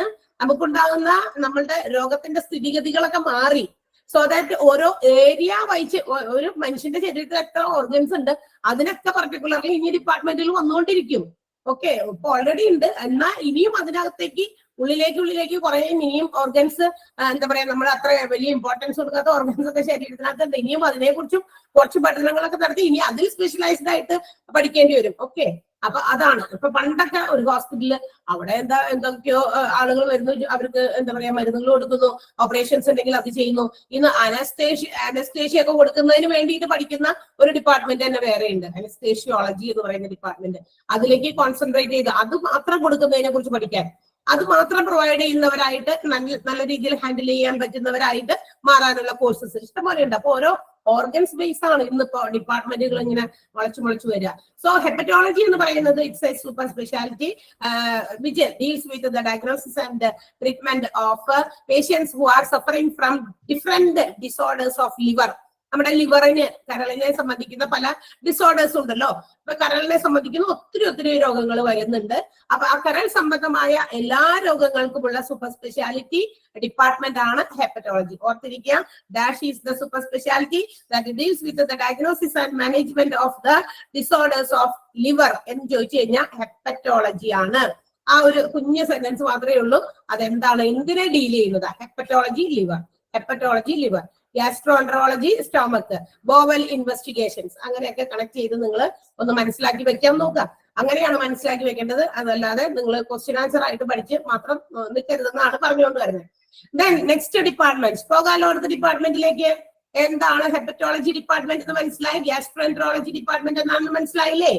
നമുക്കുണ്ടാകുന്ന നമ്മളുടെ രോഗത്തിന്റെ സ്ഥിതിഗതികളൊക്കെ മാറി. സോ ദാറ്റ് ഓരോ ഏരിയ വൈസ് ഒരു മനുഷ്യന്റെ ശരീരത്തിൽ എത്ര ഓർഗൻസ് ഉണ്ട് അതിനൊക്കെ പർട്ടിക്കുലർലി ഇനി ഡിപ്പാർട്ട്മെന്റിൽ വന്നുകൊണ്ടിരിക്കും. ഓക്കെ, ഇപ്പൊ ഓൾറെഡി ഉണ്ട്. എന്നാൽ ഇനിയും അതിനകത്തേക്ക് ഉള്ളിലേക്ക് കുറെ ഇനിയും ഓർഗൻസ് എന്താ പറയാ നമ്മൾ അത്ര വലിയ ഇമ്പോർട്ടൻസ് കൊടുക്കാത്ത ഓർഗൻസ് ഒക്കെ ശരീരത്തിനകത്തുണ്ട്. ഇനിയും അതിനെ കുറിച്ചും കുറച്ച് പഠനങ്ങളൊക്കെ നടത്തി ഇനി അതിൽ സ്പെഷ്യലൈസ്ഡ് ആയിട്ട് പഠിക്കേണ്ടി വരും. ഓക്കെ, അപ്പൊ അതാണ് ഇപ്പൊ പണ്ടൊക്കെ ഒരു ഹോസ്പിറ്റലില് അവിടെ എന്തൊക്കെയോ ആളുകൾ വരുന്നു, അവർക്ക് എന്താ പറയാ മരുന്നുകൾ കൊടുക്കുന്നു, ഓപ്പറേഷൻസ് ഉണ്ടെങ്കിൽ അത് ചെയ്യുന്നു. ഇന്ന് അനസ്തേഷ്യ ഒക്കെ കൊടുക്കുന്നതിന് വേണ്ടിയിട്ട് പഠിക്കുന്ന ഒരു ഡിപ്പാർട്ട്മെന്റ് തന്നെ വേറെ ഉണ്ട്, അനസ്തേഷ്യോളജി എന്ന് പറയുന്ന ഡിപ്പാർട്ട്മെന്റ്. അതിലേക്ക് കോൺസെൻട്രേറ്റ് ചെയ്ത് അത് മാത്രം കൊടുക്കുന്നതിനെ കുറിച്ച് പഠിക്കാൻ, അത് മാത്രം പ്രൊവൈഡ് ചെയ്യുന്നവരായിട്ട് നല്ല രീതിയിൽ ഹാൻഡിൽ ചെയ്യാൻ പറ്റുന്നവരായിട്ട് മാറാനുള്ള കോഴ്സസ് ഇഷ്ടംപോലെ ഉണ്ട്. അപ്പൊ ഓരോ ഓർഗൻസ് ബേസ് ആണ് ഇന്നിപ്പോ ഡിപ്പാർട്ട്മെന്റുകൾ ഇങ്ങനെ വളച്ചു വരിക. സോ ഹെപ്പറ്റോളജി എന്ന് പറയുന്നത് it's a super speciality which deals with the diagnosis and treatment of patients who are suffering from different disorders of liver. നമ്മുടെ ലിവറിന്, കരളിനെ സംബന്ധിക്കുന്ന പല ഡിസോർഡേഴ്സ് ഉണ്ടല്ലോ. ഇപ്പൊ കരളിനെ സംബന്ധിക്കുന്ന ഒത്തിരി രോഗങ്ങൾ വരുന്നുണ്ട്. അപ്പൊ ആ കരൾ സംബന്ധമായ എല്ലാ രോഗങ്ങൾക്കുമുള്ള സൂപ്പർ സ്പെഷ്യാലിറ്റി ഡിപ്പാർട്ട്മെന്റ് ആണ് ഹെപ്പറ്റോളജി. ഓർത്തിരിക്കുക, dash is the super speciality that deals with the diagnosis and management of the disorders of liver എന്ന് ചോദിച്ചു കഴിഞ്ഞാൽ ഹെപ്പറ്റോളജി ആണ്. ആ ഒരു കുഞ്ഞു സെന്റൻസ് മാത്രമേ ഉള്ളൂ. അതെന്താണ്, എന്തിനെ ഡീൽ ചെയ്യുന്നത്? Hepatology liver, hepatology liver. Gastroenterology stomach, vowel investigations, അങ്ങനെയൊക്കെ കണക്ട് ചെയ്ത് നിങ്ങൾ ഒന്ന് മനസ്സിലാക്കി വെക്കാൻ നോക്കുക. അങ്ങനെയാണ് മനസ്സിലാക്കി വെക്കേണ്ടത്. അതല്ലാതെ നിങ്ങൾ ക്വസ്റ്റ്യൻ ആൻസർ ആയിട്ട് പഠിച്ച് മാത്രം നിൽക്കരുതെന്നാണ് പറഞ്ഞുകൊണ്ട് വരുന്നത്. ദെൻ നെക്സ്റ്റ് ഡിപ്പാർട്ട്മെന്റ് പോകാലോ. അടുത്ത ഡിപ്പാർട്ട്മെന്റിലേക്ക്. എന്താണ് ഹെപ്പറ്റോളജി ഡിപ്പാർട്ട്മെന്റ് എന്ന് മനസ്സിലായി, ഗ്യാസ്ട്രോഎൻട്രോളജി ഡിപ്പാർട്ട്മെന്റ് എന്താണെന്ന് മനസ്സിലായില്ലേ?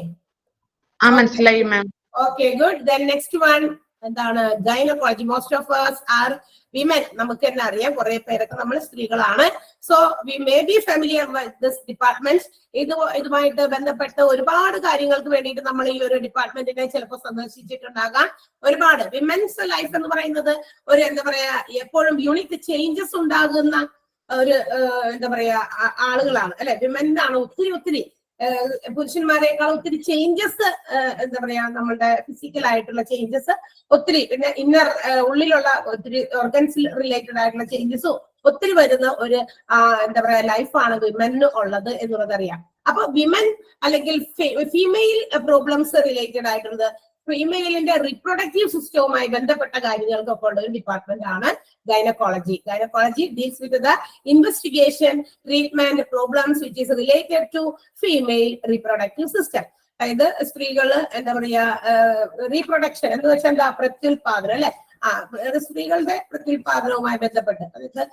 മനസ്സിലായി ma'am. Okay, good. Then next one എന്താണ്? Gynaecology. Most of us are women. നമുക്ക് തന്നെ അറിയാം, കുറെ പേരൊക്കെ നമ്മൾ സ്ത്രീകളാണ്. So we may be familiar with this department. ഇതുമായിട്ട് ബന്ധപ്പെട്ട ഒരുപാട് കാര്യങ്ങൾക്ക് വേണ്ടിയിട്ട് നമ്മൾ ഈ ഒരു ഡിപ്പാർട്ട്മെന്റിനെ ചിലപ്പോൾ സന്ദർശിച്ചിട്ടുണ്ടാകാം. ഒരുപാട് വിമൻസ് ലൈഫ് എന്ന് പറയുന്നത് ഒരു എന്താ പറയാ എപ്പോഴും യൂണിക് ചേഞ്ചസ് ഉണ്ടാകുന്ന ഒരു എന്താ പറയാ ആളുകളാണ് അല്ലെ. വിമനാണ് ഒത്തിരി പുരുഷന്മാരെക്കാൾ ഒത്തിരി ചേഞ്ചസ് എന്താ പറയാ നമ്മളുടെ ഫിസിക്കൽ ആയിട്ടുള്ള ചേഞ്ചസ് ഒത്തിരി, പിന്നെ ഇന്നർ ഉള്ളിലുള്ള ഒത്തിരി ഓർഗൻസ് റിലേറ്റഡ് ആയിട്ടുള്ള ചേഞ്ചസും ഒത്തിരി വരുന്ന ഒരു എന്താ പറയാ ലൈഫാണ് വിമന് ഉള്ളത് എന്നുള്ളത് അറിയാം. അപ്പൊ വിമൻ അല്ലെങ്കിൽ ഫീമെയിൽ പ്രോബ്ലംസ് റിലേറ്റഡ് ആയിട്ടുള്ളത്, ഫീമെയിലിന്റെ റീപ്രൊഡക്റ്റീവ് സിസ്റ്റവുമായി ബന്ധപ്പെട്ട കാര്യങ്ങൾക്കൊക്കെ ഉള്ള ഒരു ഡിപ്പാർട്ട്മെന്റ് ആണ് gynaecology. Gynaecology deals with the investigation, treatment problems which is related to female reproductive system. അതായത് സ്ത്രീകള് എന്താ പറയാ റീപ്രൊഡക്ഷൻ എന്ന് വെച്ചാൽ എന്താ, പ്രത്യുൽപാദനം അല്ലെ. സ്ത്രീകളുടെ പ്രത്യുൽപാദനവുമായി ബന്ധപ്പെട്ട്, അതായത്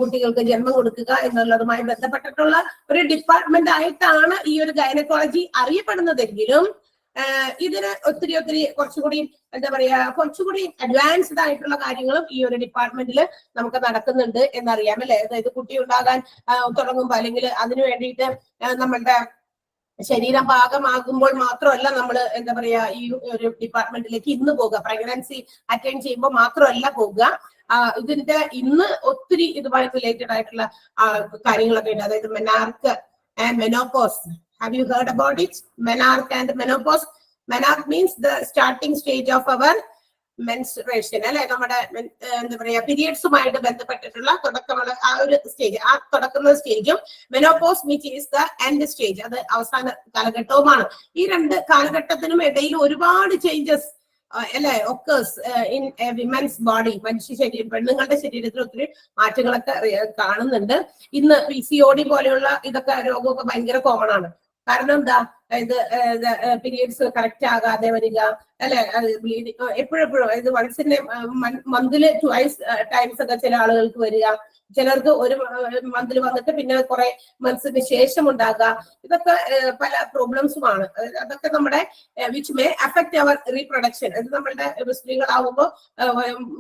കുട്ടികൾക്ക് ജന്മം കൊടുക്കുക എന്നുള്ളതുമായി ബന്ധപ്പെട്ടിട്ടുള്ള ഒരു ഡിപ്പാർട്ട്മെന്റ് ആയിട്ടാണ് ഈ ഒരു ഗൈനക്കോളജി അറിയപ്പെടുന്നതെങ്കിലും ഇതിന് ഒത്തിരി കുറച്ചുകൂടി എന്താ പറയാ കുറച്ചുകൂടി അഡ്വാൻസ്ഡ് ആയിട്ടുള്ള കാര്യങ്ങളും ഈ ഒരു ഡിപ്പാർട്ട്മെന്റിൽ നമുക്ക് നടക്കുന്നുണ്ട് എന്നറിയാം അല്ലെ. അതായത് കുട്ടി ഉണ്ടാകാൻ തുടങ്ങുമ്പോൾ അല്ലെങ്കിൽ അതിനു വേണ്ടിയിട്ട് നമ്മളുടെ ശരീരം പാകമാകുമ്പോൾ മാത്രമല്ല നമ്മൾ എന്താ പറയാ ഈ ഒരു ഡിപ്പാർട്ട്മെന്റിലേക്ക് ഇന്ന് പോകുക, പ്രഗ്നൻസി അറ്റൻഡ് ചെയ്യുമ്പോൾ മാത്രമല്ല പോകുക. ഇതിന്റെ ഇന്ന് ഒത്തിരി ഇതുമായി റിലേറ്റഡ് ആയിട്ടുള്ള കാര്യങ്ങളൊക്കെ ഉണ്ട്. അതായത് menarche and menopause. Have you heard about it? Menarche and menopause. Menarche means the starting stage of our menstruation. അല്ലെ, നമ്മുടെ എന്താ പറയാ പീരിയഡ്സുമായിട്ട് ബന്ധപ്പെട്ടിട്ടുള്ള തുടക്കമുള്ള ആ ഒരു സ്റ്റേജ്, ആ തുടക്കുന്ന സ്റ്റേജും menopause which is the end stage, അത് അവസാന കാലഘട്ടവുമാണ്. ഈ രണ്ട് കാലഘട്ടത്തിനും ഇടയിൽ ഒരുപാട് ചേഞ്ചസ് അല്ലെ ഒക്കേഴ്സ് ഇൻ വിമൻസ് ബോഡി. മനുഷ്യ ശരീരം, പെണ്ണുങ്ങളുടെ ശരീരത്തിൽ ഒത്തിരി മാറ്റങ്ങളൊക്കെ കാണുന്നുണ്ട്. ഇന്ന് PCOD പോലെയുള്ള ഇതൊക്കെ രോഗമൊക്കെ ഭയങ്കര കോമൺ ആണ്. കാരണം എന്താ, ഇത് പീരിയഡ്സ് കറക്റ്റ് ആകാതെ വരിക അല്ലെ, എപ്പോഴും ഇത് വൺസിന്റെ മന്തില് 2 ടൈംസ് ഒക്കെ ചില ആളുകൾക്ക് വരിക, ചിലർക്ക് ഒരു മന്തിൽ വന്നിട്ട് പിന്നെ കുറെ മന്ത്സിന് ശേഷം ഉണ്ടാകുക. ഇതൊക്കെ പല പ്രോബ്ലംസുമാണ്. അതൊക്കെ നമ്മുടെ which may affect our reproduction. അത് നമ്മളുടെ സ്ത്രീകളാവുമ്പോൾ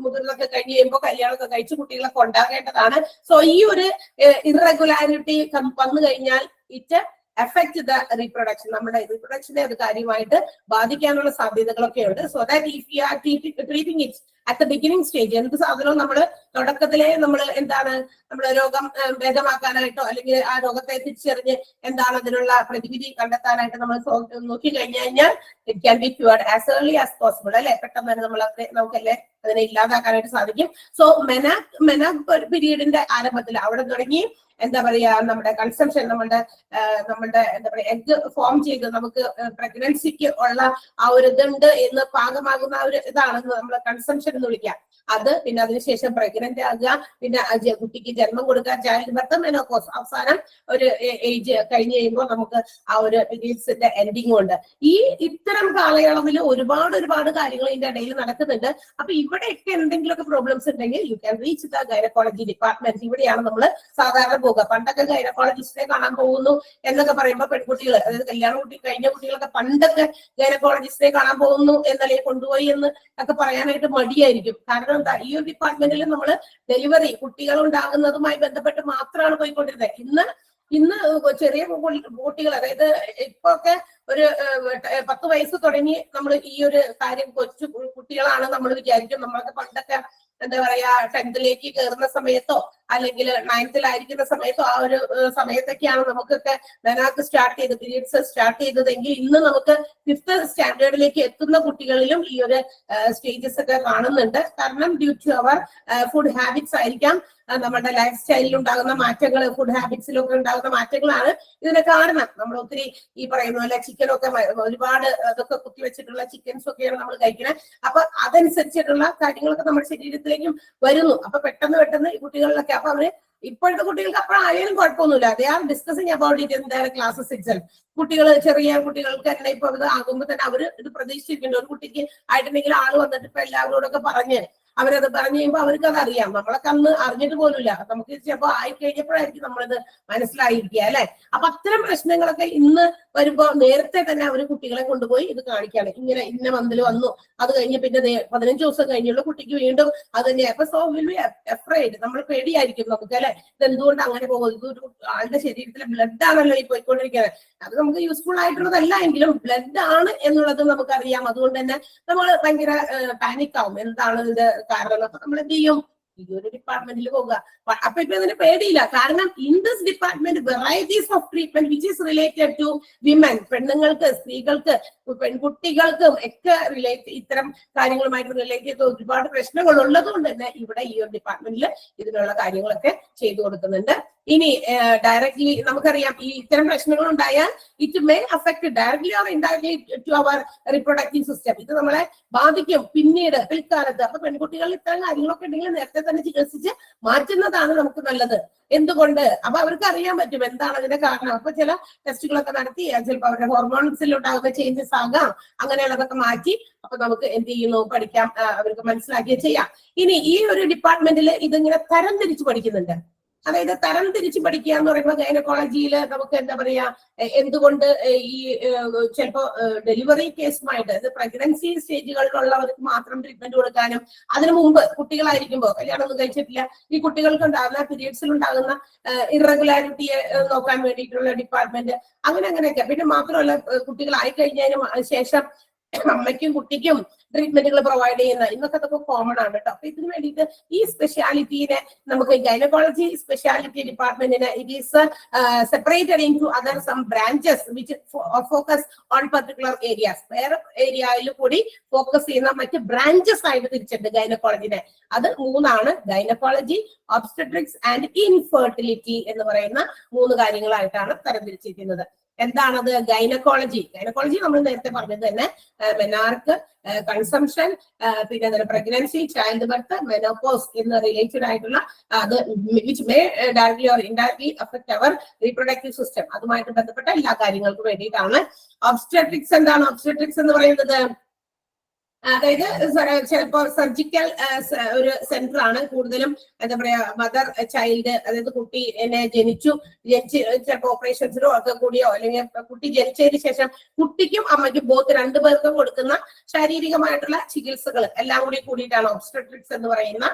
മുതിർന്നൊക്കെ കഴിഞ്ഞ് കഴിയുമ്പോൾ കല്യാണമൊക്കെ കഴിച്ച് കുട്ടികളൊക്കെ ഉണ്ടാകേണ്ടതാണ്. സോ ഈ ഒരു ഇറഗുലാരിറ്റി വന്നു കഴിഞ്ഞാൽ ഇറ്റ് affect the reproduction. നമ്മുടെ റീപ്രൊഡക്ഷനെ അത് കാര്യമായിട്ട് ബാധിക്കാനുള്ള സാധ്യതകളൊക്കെ ഉണ്ട്. So that if you are treating it at the beginning stage, എന്ത് സാധനവും നമ്മൾ തുടക്കത്തിലെ നമ്മൾ എന്താണ് നമ്മൾ രോഗം ഭേദമാക്കാനായിട്ടോ അല്ലെങ്കിൽ ആ രോഗത്തെ തിരിച്ചറിഞ്ഞ് എന്താണ് അതിനുള്ള പ്രതിവിധി കണ്ടെത്താനായിട്ട് നമ്മൾ നോക്കി കഴിഞ്ഞാൽ it can be cured as early as possible അല്ലെ. പെട്ടെന്ന് തന്നെ നമുക്കല്ലേ അതിനെ ഇല്ലാതാക്കാനായിട്ട് സാധിക്കും. സോ മെനാക് പീരീഡിന്റെ ആരംഭത്തിൽ അവിടെ തുടങ്ങി എന്താ പറയാ നമ്മുടെ കൺസംഷൻ, നമ്മളുടെ എന്താ പറയാ എഗ് ഫോം ചെയ്ത് നമുക്ക് പ്രഗ്നൻസിക്ക് ഉള്ള ആ ഒരു ഇതുണ്ട് എന്ന് പാകമാകുന്ന ആ ഒരു ഇതാണ് നമ്മൾ കൺസംഷൻ കൺസെപ്ഷൻ എന്ന് വിളിക്കാം. അത് പിന്നെ അതിനുശേഷം പ്രഗ്നന്റ് ആകുക, പിന്നെ കുട്ടിക്ക് ജന്മം കൊടുക്കുക, ചൈൽഡ് ബർത്ത്, മെനോപോസ്, അവസാനം ഒരു ഏജ് കഴിഞ്ഞ് കഴിയുമ്പോൾ നമുക്ക് ആ ഒരു പീരീഡ്സിന്റെ എൻഡിങ് ഉണ്ട്. ഇത്തരം കാലയളവിൽ ഒരുപാട് കാര്യങ്ങൾ ഇതിന്റെ ഇടയിൽ നടക്കുന്നുണ്ട്. അപ്പൊ ഇവിടെയൊക്കെ എന്തെങ്കിലുമൊക്കെ പ്രോബ്ലംസ് ഉണ്ടെങ്കിൽ you can reach the gynaecology department. ഇവിടെയാണ് നമ്മൾ സാധാരണ പോകുക. പണ്ടൊക്കെ ഗൈനക്കോളജിസ്റ്റിനെ കാണാൻ പോകുന്നു എന്നൊക്കെ പറയുമ്പോൾ പെൺകുട്ടികൾ, അതായത് കഴിഞ്ഞ കുട്ടികളൊക്കെ പണ്ടൊക്കെ ഗൈനക്കോളജിസ്റ്റിനെ കാണാൻ പോകുന്നു എന്നല്ലേ കൊണ്ടുപോയി എന്ന് ഒക്കെ പറയാനായിട്ട് മടിയായിരിക്കും. കാരണം എന്താ, ഈ ഒരു ഡിപ്പാർട്ട്മെന്റിൽ നമ്മൾ ഡെലിവറി കുട്ടികൾ ഉണ്ടാകുന്നതുമായി ബന്ധപ്പെട്ട് മാത്രമാണ് പോയിക്കൊണ്ടിരുന്നത്. ഇന്ന് ചെറിയ കുട്ടികൾ, അതായത് ഇപ്പൊ ഒക്കെ ഒരു 10 വയസ്സ് തുടങ്ങി നമ്മൾ ഈ ഒരു കാര്യം കൊച്ചു കുട്ടികളാണ് നമ്മൾ വിചാരിക്കും. നമ്മളൊക്കെ പണ്ടൊക്കെ എന്താ പറയാ 10th കയറുന്ന സമയത്തോ അല്ലെങ്കിൽ 9th സമയത്തോ ആ ഒരു സമയത്തൊക്കെയാണ് നമുക്കൊക്കെ മെനാക്ക് സ്റ്റാർട്ട് ചെയ്ത് പീരീഡ്സ് സ്റ്റാർട്ട് ചെയ്തതെങ്കിൽ ഇന്ന് നമുക്ക് 5th സ്റ്റാൻഡേർഡിലേക്ക് എത്തുന്ന കുട്ടികളിലും ഈ ഒരു സ്റ്റേജസ് ഒക്കെ കാണുന്നുണ്ട്. കാരണം due to our food habits ആയിരിക്കാം, നമ്മുടെ ലൈഫ് സ്റ്റൈലിൽ ഉണ്ടാകുന്ന മാറ്റങ്ങൾ, ഫുഡ് ഹാബിറ്റ്സിലൊക്കെ ഉണ്ടാകുന്ന മാറ്റങ്ങളാണ് ഇതിന് കാരണം. നമ്മൾ ഒത്തിരി ഈ പറയുന്ന പോലെ ചിക്കനൊക്കെ ഒരുപാട് അതൊക്കെ കുത്തിവെച്ചിട്ടുള്ള ചിക്കൻസ് ഒക്കെയാണ് നമ്മൾ കഴിക്കുന്നത്. അപ്പൊ അതനുസരിച്ചിട്ടുള്ള കാര്യങ്ങളൊക്കെ നമ്മുടെ ശരീരത്തിലേക്കും വരുന്നു. അപ്പൊ പെട്ടെന്ന് ഈ കുട്ടികളിലൊക്കെ, അപ്പൊ അവര് ഇപ്പോഴത്തെ കുട്ടികൾക്ക് അപ്പോഴായാലും കുഴപ്പമൊന്നുമില്ല. They are discussing about it in their classes itself. ചെറിയ കുട്ടികൾക്ക് തന്നെ ഇപ്പൊ ഇത് ആകുമ്പോൾ തന്നെ അവര് ഇത് പ്രതീക്ഷിക്കുന്നുണ്ട്. ഒരു കുട്ടിക്ക് ആയിട്ടുണ്ടെങ്കിൽ ആള് വന്നിട്ട് ഇപ്പൊ എല്ലാവരോടൊക്കെ പറഞ്ഞ് അവരത് പറഞ്ഞു കഴിയുമ്പോൾ അവർക്ക് അത് അറിയാം. നമ്മളൊക്കെ അന്ന് അറിഞ്ഞിട്ട് പോലുമില്ല. നമുക്ക് ചിലപ്പോ ആയിക്കഴിഞ്ഞപ്പോഴായിരിക്കും നമ്മളിത് മനസ്സിലായിരിക്കുക, അല്ലെ? അപ്പൊ അത്തരം പ്രശ്നങ്ങളൊക്കെ ഇന്ന് വരുമ്പോ നേരത്തെ തന്നെ അവര് കുട്ടികളെ കൊണ്ടുപോയി ഇത് കാണിക്കാണ്. ഇങ്ങനെ ഇന്ന മന്തിൽ വന്നു, അത് കഴിഞ്ഞ് പിന്നെ 15 ദിവസം കഴിഞ്ഞുള്ള കുട്ടിക്ക് വീണ്ടും അത് തന്നെ. അപ്പൊ സോ വിൽ ബി അഫ്രൈഡ്, നമ്മൾ പേടിയായിരിക്കും നമുക്ക്, അല്ലെ? ഇത് എന്തുകൊണ്ട് അങ്ങനെ പോകും? ഇതൊരു ആളുടെ ശരീരത്തിലെ ബ്ലഡ് ആണല്ലോ ഈ പോയിക്കൊണ്ടിരിക്കുന്നത്. അത് നമുക്ക് യൂസ്ഫുൾ ആയിട്ടുള്ളതല്ല എങ്കിലും ബ്ലഡ് ആണ് എന്നുള്ളത് നമുക്കറിയാം. അതുകൊണ്ട് തന്നെ നമ്മൾ ഭയങ്കര പാനിക് ആവും. എന്താണ് ഇതിന്റെ കാരണം? അപ്പൊ നമ്മൾ എന്ത് ചെയ്യും? ഈ ഒരു ഡിപ്പാർട്ട്മെന്റിൽ പോകുക. അപ്പൊ ഇപ്പൊ അതിന് പേടിയില്ല. കാരണം in this department varieties of treatment which is related to women, പെണ്ണുങ്ങൾക്ക്, സ്ത്രീകൾക്ക്, പെൺകുട്ടികൾക്കും ഒക്കെ ഇത്തരം കാര്യങ്ങളുമായിട്ട് റിലേറ്റ് ചെയ്ത ഒരുപാട് പ്രശ്നങ്ങൾ ഉള്ളത് കൊണ്ട് തന്നെ ഇവിടെ ഈ ഒരു ഡിപ്പാർട്ട്മെന്റിൽ ഇതിനുള്ള കാര്യങ്ങളൊക്കെ ചെയ്തു കൊടുക്കുന്നുണ്ട്. ഇനി ഡയറക്ട്ലി നമുക്കറിയാം ഈ ഇത്തരം പ്രശ്നങ്ങൾ ഉണ്ടായാൽ it may affect directly or indirectly to our reproductive system. ഇത് നമ്മളെ ബാധിക്കും പിന്നീട് പിൽക്കാലത്ത്. അപ്പൊ പെൺകുട്ടികളിൽ ഇത്തരം കാര്യങ്ങളൊക്കെ ഉണ്ടെങ്കിൽ നേരത്തെ തന്നെ ചികിത്സിച്ച് മാറ്റുന്നതാണ് നമുക്ക് നല്ലത്. എന്തുകൊണ്ട്? അപ്പൊ അവർക്ക് അറിയാൻ പറ്റും എന്താണ് അതിന്റെ കാരണം. അപ്പൊ ചില ടെസ്റ്റുകളൊക്കെ നടത്തി ചിലപ്പോൾ അവരുടെ ഹോർമോൺസിൽ ഉണ്ടാകുന്ന ചേഞ്ചസ് ആകാം, അങ്ങനെയുള്ളതൊക്കെ മാറ്റി അപ്പൊ നമുക്ക് എന്ത് ചെയ്യുന്നു പഠിക്കാം, അവർക്ക് മനസ്സിലാക്കിയ ചെയ്യാം. ഇനി ഈ ഒരു ഡിപ്പാർട്ട്മെന്റിൽ ഇതിങ്ങനെ തരം തിരിച്ച് പഠിക്കുന്നുണ്ട്. അതായത് തരം തിരിച്ച് പഠിക്കുക എന്ന് പറയുമ്പോൾ ഗൈനക്കോളജിയിൽ നമുക്ക് എന്താ പറയാ, എന്തുകൊണ്ട് ഈ ചിലപ്പോ ഡെലിവറി കേസുമായിട്ട്, അത് പ്രഗ്നൻസി സ്റ്റേജുകളിലുള്ളവർക്ക് മാത്രം ട്രീറ്റ്മെന്റ് കൊടുക്കാനും, അതിനു മുമ്പ് കുട്ടികളായിരിക്കുമ്പോൾ കല്യാണം ഒന്നും കഴിച്ചിട്ടില്ല ഈ കുട്ടികൾക്ക് ഉണ്ടാകുന്ന പീരിയഡ്സിൽ ഉണ്ടാകുന്ന ഇറഗുലാരിറ്റിയെ നോക്കാൻ വേണ്ടിയിട്ടുള്ള ഡിപ്പാർട്ട്മെന്റ്, അങ്ങനെയൊക്കെ. പിന്നെ മാത്രമല്ല കുട്ടികളായി കഴിഞ്ഞതിന് ശേഷം അമ്മയ്ക്കും കുട്ടിക്കും ട്രീറ്റ്മെന്റുകൾ പ്രൊവൈഡ് ചെയ്യുന്ന ഇന്നൊക്കെ അതൊക്കെ കോമൺ ആണ് കേട്ടോ. അപ്പൊ ഇതിന് വേണ്ടിയിട്ട് ഈ സ്പെഷ്യാലിറ്റീനെ നമുക്ക് ഗൈനക്കോളജി സ്പെഷ്യാലിറ്റി ഡിപ്പാർട്ട്മെന്റിന് it is separated into other some branches which focus on particular areas. വേറെ ഏരിയയിൽ കൂടി ഫോക്കസ് ചെയ്യുന്ന മറ്റ് ബ്രാഞ്ചസ് ആയിട്ട് തിരിച്ചിട്ടുണ്ട് ഗൈനക്കോളജിനെ. അത് 3 ഗൈനക്കോളജി, ഒബ്സ്റ്റട്രിക്സ് ആൻഡ് ഇൻഫെർട്ടിലിറ്റി എന്ന് പറയുന്ന 3 കാര്യങ്ങളായിട്ടാണ് തരംതിരിച്ചിരിക്കുന്നത്. എന്താണത്? ഗൈനക്കോളജി നമ്മൾ നേരത്തെ പറഞ്ഞത് തന്നെ മെനാർക്ക്, കൺസംഷൻ, പിന്നെ പ്രഗ്നൻസി, ചൈൽഡ് ബർത്ത്, മെനോപോസ് എന്ന് റിലേറ്റഡ് ആയിട്ടുള്ള അത് which may directly or indirectly affect our reproductive system, അതുമായിട്ട് ബന്ധപ്പെട്ട എല്ലാ കാര്യങ്ങൾക്കും വേണ്ടിയിട്ടാണ്. ഒബ്സ്റ്റട്രിക്സ് എന്താണ്? ഒബ്സ്റ്റട്രിക്സ് എന്ന് പറയുന്നത് അതായത് ചിലപ്പോ സർജിക്കൽ ഒരു സെന്റർ ആണ് കൂടുതലും. എന്താ പറയാ, മദർ ചൈൽഡ്, അതായത് കുട്ടി ജനിച്ച് ചിലപ്പോ ഓപ്പറേഷൻസിനോ ഒക്കെ കൂടിയോ, അല്ലെങ്കിൽ കുട്ടി ജനിച്ചതിന് ശേഷം കുട്ടിക്കും അമ്മയ്ക്കും ബോത്ത് 2 പേർക്കും കൊടുക്കുന്ന ശാരീരികമായിട്ടുള്ള ചികിത്സകൾ എല്ലാം കൂടിയിട്ടാണ് ഒബ്സ്റ്റട്രിക്സ് എന്ന് പറയുന്ന